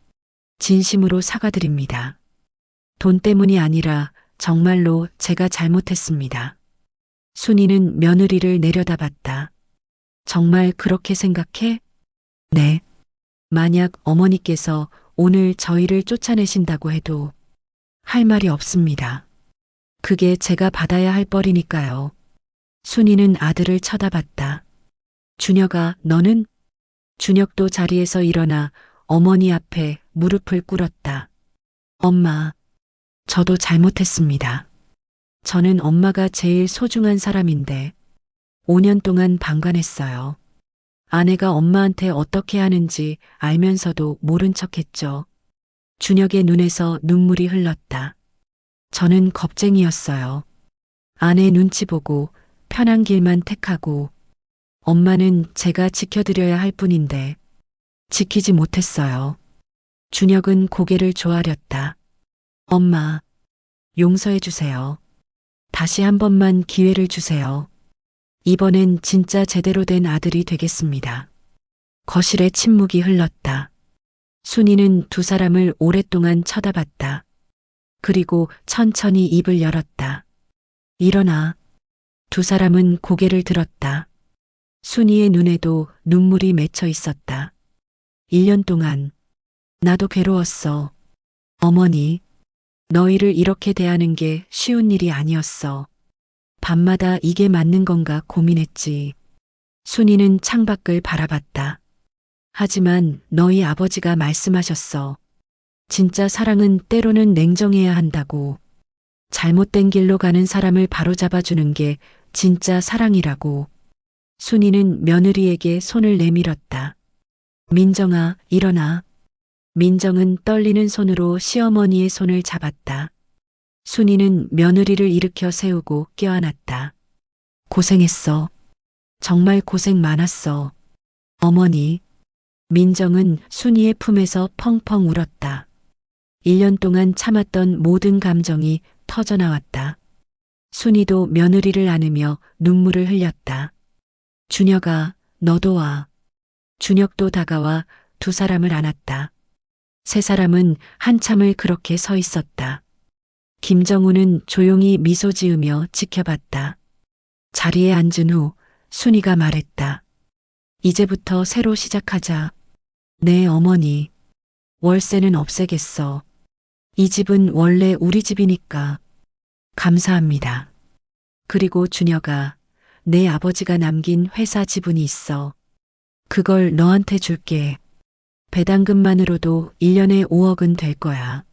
진심으로 사과드립니다. 돈 때문이 아니라 정말로 제가 잘못했습니다. 순이는 며느리를 내려다봤다. 정말 그렇게 생각해? 네. 만약 어머니께서 오늘 저희를 쫓아내신다고 해도 할 말이 없습니다. 그게 제가 받아야 할 뻘이니까요. 순이는 아들을 쳐다봤다. 준혁아, 너는? 준혁도 자리에서 일어나 어머니 앞에 무릎을 꿇었다. 엄마, 저도 잘못했습니다. 저는 엄마가 제일 소중한 사람인데 5년 동안 방관했어요. 아내가 엄마한테 어떻게 하는지 알면서도 모른 척했죠. 준혁의 눈에서 눈물이 흘렀다. 저는 겁쟁이였어요. 아내 눈치 보고 편한 길만 택하고 엄마는 제가 지켜드려야 할 뿐인데 지키지 못했어요. 준혁은 고개를 조아렸다. 엄마, 용서해 주세요. 다시 한 번만 기회를 주세요. 이번엔 진짜 제대로 된 아들이 되겠습니다. 거실에 침묵이 흘렀다. 순이는 두 사람을 오랫동안 쳐다봤다. 그리고 천천히 입을 열었다. 일어나. 두 사람은 고개를 들었다. 순이의 눈에도 눈물이 맺혀 있었다. 1년 동안 나도 괴로웠어. 어머니, 너희를 이렇게 대하는 게 쉬운 일이 아니었어. 밤마다 이게 맞는 건가 고민했지. 순이는 창밖을 바라봤다. 하지만 너희 아버지가 말씀하셨어. 진짜 사랑은 때로는 냉정해야 한다고. 잘못된 길로 가는 사람을 바로잡아주는 게 진짜 사랑이라고. 순이는 며느리에게 손을 내밀었다. 민정아, 일어나. 민정은 떨리는 손으로 시어머니의 손을 잡았다. 순이는 며느리를 일으켜 세우고 껴안았다. 고생했어. 정말 고생 많았어. 어머니. 민정은 순이의 품에서 펑펑 울었다. 1년 동안 참았던 모든 감정이 터져나왔다. 순이도 며느리를 안으며 눈물을 흘렸다. 준혁아, 너도 와. 준혁도 다가와 두 사람을 안았다. 세 사람은 한참을 그렇게 서 있었다. 김정우는 조용히 미소 지으며 지켜봤다. 자리에 앉은 후 순이가 말했다. 이제부터 새로 시작하자. 네, 어머니. 월세는 없애겠어. 이 집은 원래 우리 집이니까. 감사합니다. 그리고 준혁아, 내 아버지가 남긴 회사 지분이 있어. 그걸 너한테 줄게. 배당금만으로도 1년에 5억은 될 거야.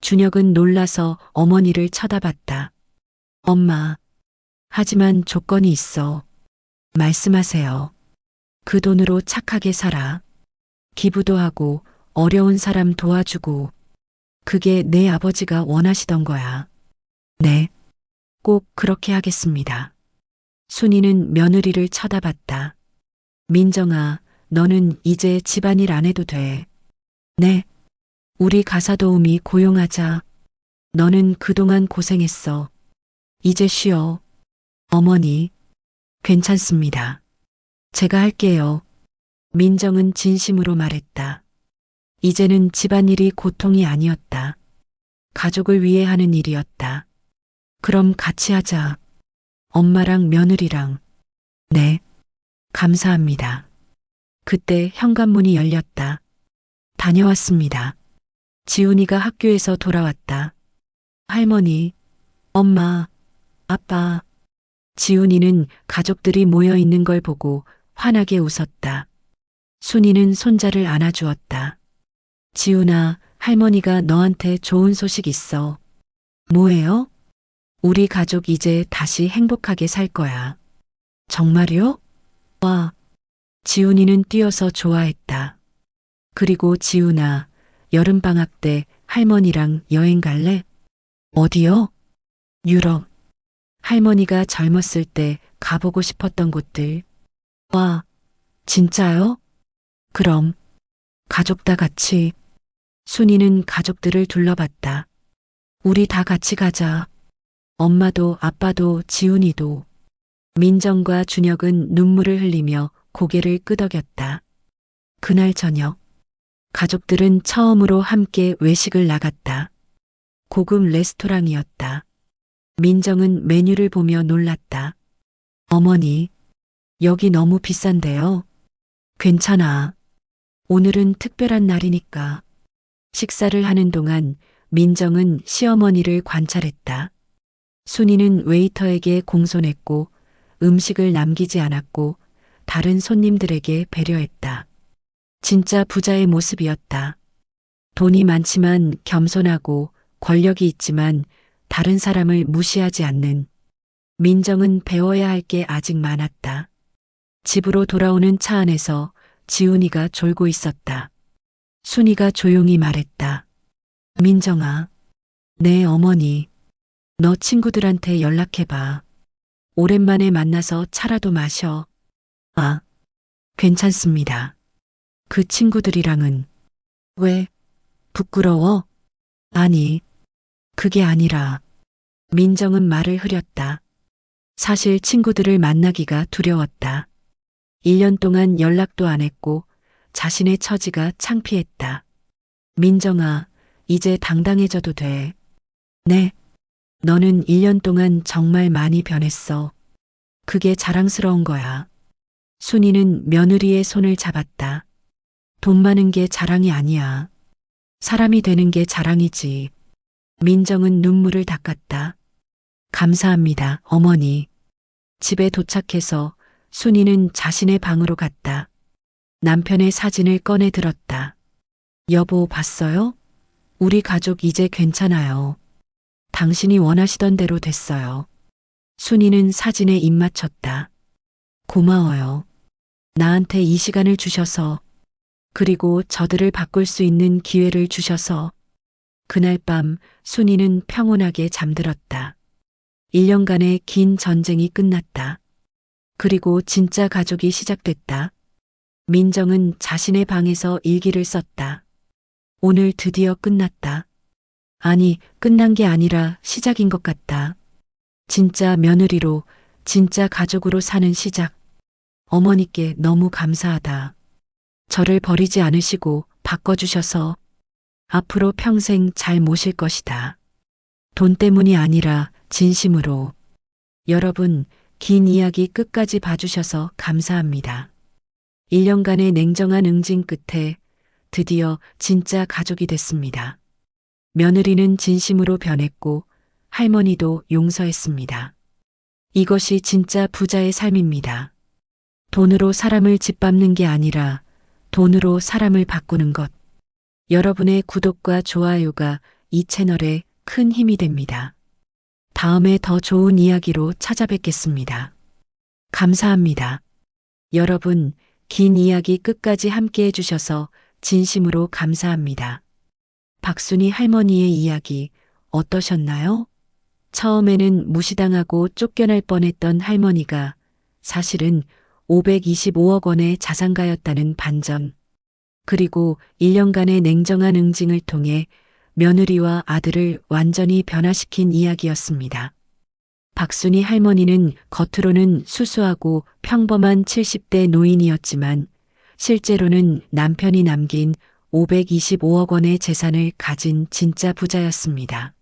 준혁은 놀라서 어머니를 쳐다봤다. 엄마, 하지만 조건이 있어. 말씀하세요. 그 돈으로 착하게 살아. 기부도 하고 어려운 사람 도와주고. 그게 내 아버지가 원하시던 거야. 네, 꼭 그렇게 하겠습니다. 순이는 며느리를 쳐다봤다. 민정아, 너는 이제 집안일 안 해도 돼. 네, 우리 가사도우미 고용하자. 너는 그동안 고생했어. 이제 쉬어. 어머니, 괜찮습니다. 제가 할게요. 민정은 진심으로 말했다. 이제는 집안일이 고통이 아니었다. 가족을 위해 하는 일이었다. 그럼 같이 하자. 엄마랑 며느리랑. 네. 감사합니다. 그때 현관문이 열렸다. 다녀왔습니다. 지훈이가 학교에서 돌아왔다. 할머니, 엄마, 아빠. 지훈이는 가족들이 모여 있는 걸 보고 환하게 웃었다. 순이는 손자를 안아주었다. 지훈아, 할머니가 너한테 좋은 소식 있어. 뭐예요? 우리 가족 이제 다시 행복하게 살 거야. 정말요? 와. 지훈이는 뛰어서 좋아했다. 그리고 지훈아, 여름방학 때 할머니랑 여행 갈래? 어디요? 유럽. 할머니가 젊었을 때 가보고 싶었던 곳들. 와, 진짜요? 그럼, 가족 다 같이. 순이는 가족들을 둘러봤다. 우리 다 같이 가자. 엄마도 아빠도 지훈이도. 민정과 준혁은 눈물을 흘리며 고개를 끄덕였다. 그날 저녁, 가족들은 처음으로 함께 외식을 나갔다. 고급 레스토랑이었다. 민정은 메뉴를 보며 놀랐다. 어머니, 여기 너무 비싼데요. 괜찮아. 오늘은 특별한 날이니까. 식사를 하는 동안 민정은 시어머니를 관찰했다. 순이는 웨이터에게 공손했고 음식을 남기지 않았고 다른 손님들에게 배려했다. 진짜 부자의 모습이었다. 돈이 많지만 겸손하고 권력이 있지만 다른 사람을 무시하지 않는. 민정은 배워야 할 게 아직 많았다. 집으로 돌아오는 차 안에서 지훈이가 졸고 있었다. 순이가 조용히 말했다. 민정아, 네 어머니. 너 친구들한테 연락해봐. 오랜만에 만나서 차라도 마셔. 아, 괜찮습니다. 그 친구들이랑은. 왜? 부끄러워? 아니, 그게 아니라. 민정은 말을 흐렸다. 사실 친구들을 만나기가 두려웠다. 1년 동안 연락도 안 했고 자신의 처지가 창피했다. 민정아, 이제 당당해져도 돼. 네. 너는 1년 동안 정말 많이 변했어. 그게 자랑스러운 거야. 순이는 며느리의 손을 잡았다. 돈 많은 게 자랑이 아니야. 사람이 되는 게 자랑이지. 민정은 눈물을 닦았다. 감사합니다, 어머니. 집에 도착해서 순이는 자신의 방으로 갔다. 남편의 사진을 꺼내 들었다. 여보, 봤어요? 우리 가족 이제 괜찮아요. 당신이 원하시던 대로 됐어요. 순이는 사진에 입 맞췄다. 고마워요. 나한테 이 시간을 주셔서, 그리고 저들을 바꿀 수 있는 기회를 주셔서. 그날 밤 순이는 평온하게 잠들었다. 1년간의 긴 전쟁이 끝났다. 그리고 진짜 가족이 시작됐다. 민정은 자신의 방에서 일기를 썼다. 오늘 드디어 끝났다. 아니, 끝난 게 아니라 시작인 것 같다. 진짜 며느리로, 진짜 가족으로 사는 시작. 어머니께 너무 감사하다. 저를 버리지 않으시고 바꿔주셔서 앞으로 평생 잘 모실 것이다. 돈 때문이 아니라 진심으로. 여러분, 긴 이야기 끝까지 봐주셔서 감사합니다. 1년간의 냉정한 응징 끝에 드디어 진짜 가족이 됐습니다. 며느리는 진심으로 변했고 할머니도 용서했습니다. 이것이 진짜 부자의 삶입니다. 돈으로 사람을 짓밟는 게 아니라 돈으로 사람을 바꾸는 것. 여러분의 구독과 좋아요가 이 채널에 큰 힘이 됩니다. 다음에 더 좋은 이야기로 찾아뵙겠습니다. 감사합니다. 여러분, 긴 이야기 끝까지 함께 해주셔서 진심으로 감사합니다. 박순이 할머니의 이야기 어떠셨나요? 처음에는 무시당하고 쫓겨날 뻔했던 할머니가 사실은 525억 원의 자산가였다는 반전. 그리고 1년간의 냉정한 응징을 통해 며느리와 아들을 완전히 변화시킨 이야기였습니다. 박순희 할머니는 겉으로는 수수하고 평범한 70대 노인이었지만 실제로는 남편이 남긴 525억 원의 재산을 가진 진짜 부자였습니다.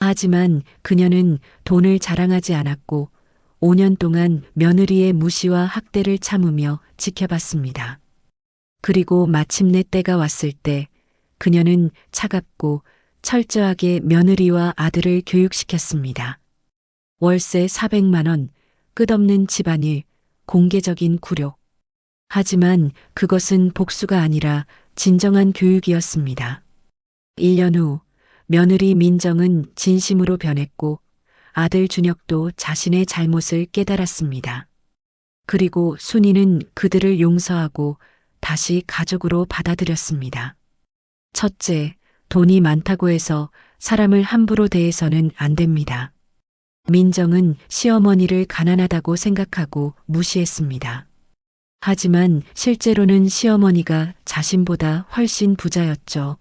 하지만 그녀는 돈을 자랑하지 않았고 5년 동안 며느리의 무시와 학대를 참으며 지켜봤습니다. 그리고 마침내 때가 왔을 때 그녀는 차갑고 철저하게 며느리와 아들을 교육시켰습니다. 월세 400만 원, 끝없는 집안일, 공개적인 굴욕. 하지만 그것은 복수가 아니라 진정한 교육이었습니다. 1년 후 며느리 민정은 진심으로 변했고 아들 준혁도 자신의 잘못을 깨달았습니다. 그리고 순이는 그들을 용서하고 다시 가족으로 받아들였습니다. 첫째, 돈이 많다고 해서 사람을 함부로 대해서는 안 됩니다. 민정은 시어머니를 가난하다고 생각하고 무시했습니다. 하지만 실제로는 시어머니가 자신보다 훨씬 부자였죠.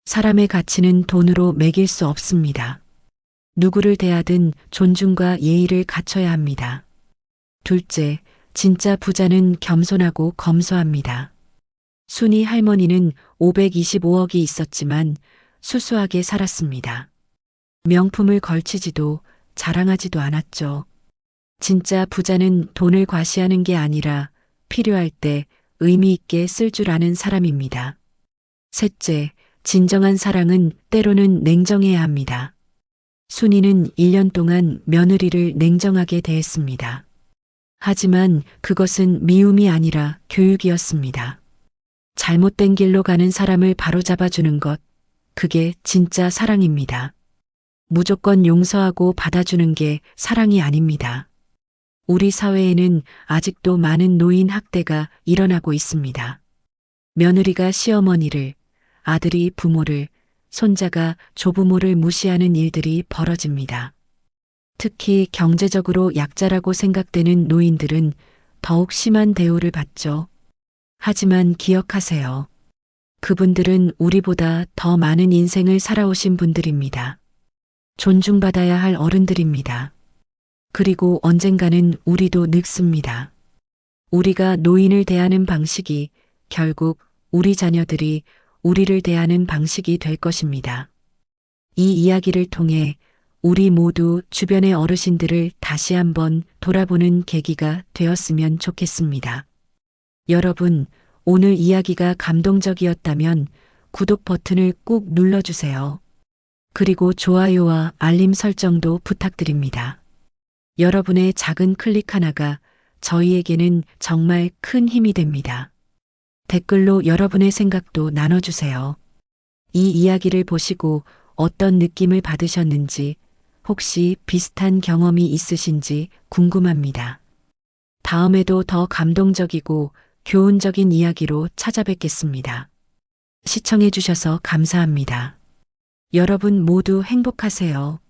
사람의 가치는 돈으로 매길 수 없습니다. 누구를 대하든 존중과 예의를 갖춰야 합니다. 둘째, 진짜 부자는 겸손하고 검소합니다. 순이 할머니는 525억이 있었지만 수수하게 살았습니다. 명품을 걸치지도 자랑하지도 않았죠. 진짜 부자는 돈을 과시하는 게 아니라 필요할 때 의미 있게 쓸 줄 아는 사람입니다. 셋째, 진정한 사랑은 때로는 냉정해야 합니다. 순이는 1년 동안 며느리를 냉정하게 대했습니다. 하지만 그것은 미움이 아니라 교육이었습니다. 잘못된 길로 가는 사람을 바로잡아주는 것, 그게 진짜 사랑입니다. 무조건 용서하고 받아주는 게 사랑이 아닙니다. 우리 사회에는 아직도 많은 노인 학대가 일어나고 있습니다. 며느리가 시어머니를, 아들이 부모를, 손자가 조부모를 무시하는 일들이 벌어집니다. 특히 경제적으로 약자라고 생각되는 노인들은 더욱 심한 대우를 받죠. 하지만 기억하세요. 그분들은 우리보다 더 많은 인생을 살아오신 분들입니다. 존중받아야 할 어른들입니다. 그리고 언젠가는 우리도 늙습니다. 우리가 노인을 대하는 방식이 결국 우리 자녀들이 우리를 대하는 방식이 될 것입니다. 이 이야기를 통해 우리 모두 주변의 어르신들을 다시 한번 돌아보는 계기가 되었으면 좋겠습니다. 여러분, 오늘 이야기가 감동적이었다면 구독 버튼을 꾹 눌러주세요. 그리고 좋아요와 알림 설정도 부탁드립니다. 여러분의 작은 클릭 하나가 저희에게는 정말 큰 힘이 됩니다. 댓글로 여러분의 생각도 나눠주세요. 이 이야기를 보시고 어떤 느낌을 받으셨는지, 혹시 비슷한 경험이 있으신지 궁금합니다. 다음에도 더 감동적이고 교훈적인 이야기로 찾아뵙겠습니다. 시청해주셔서 감사합니다. 여러분 모두 행복하세요.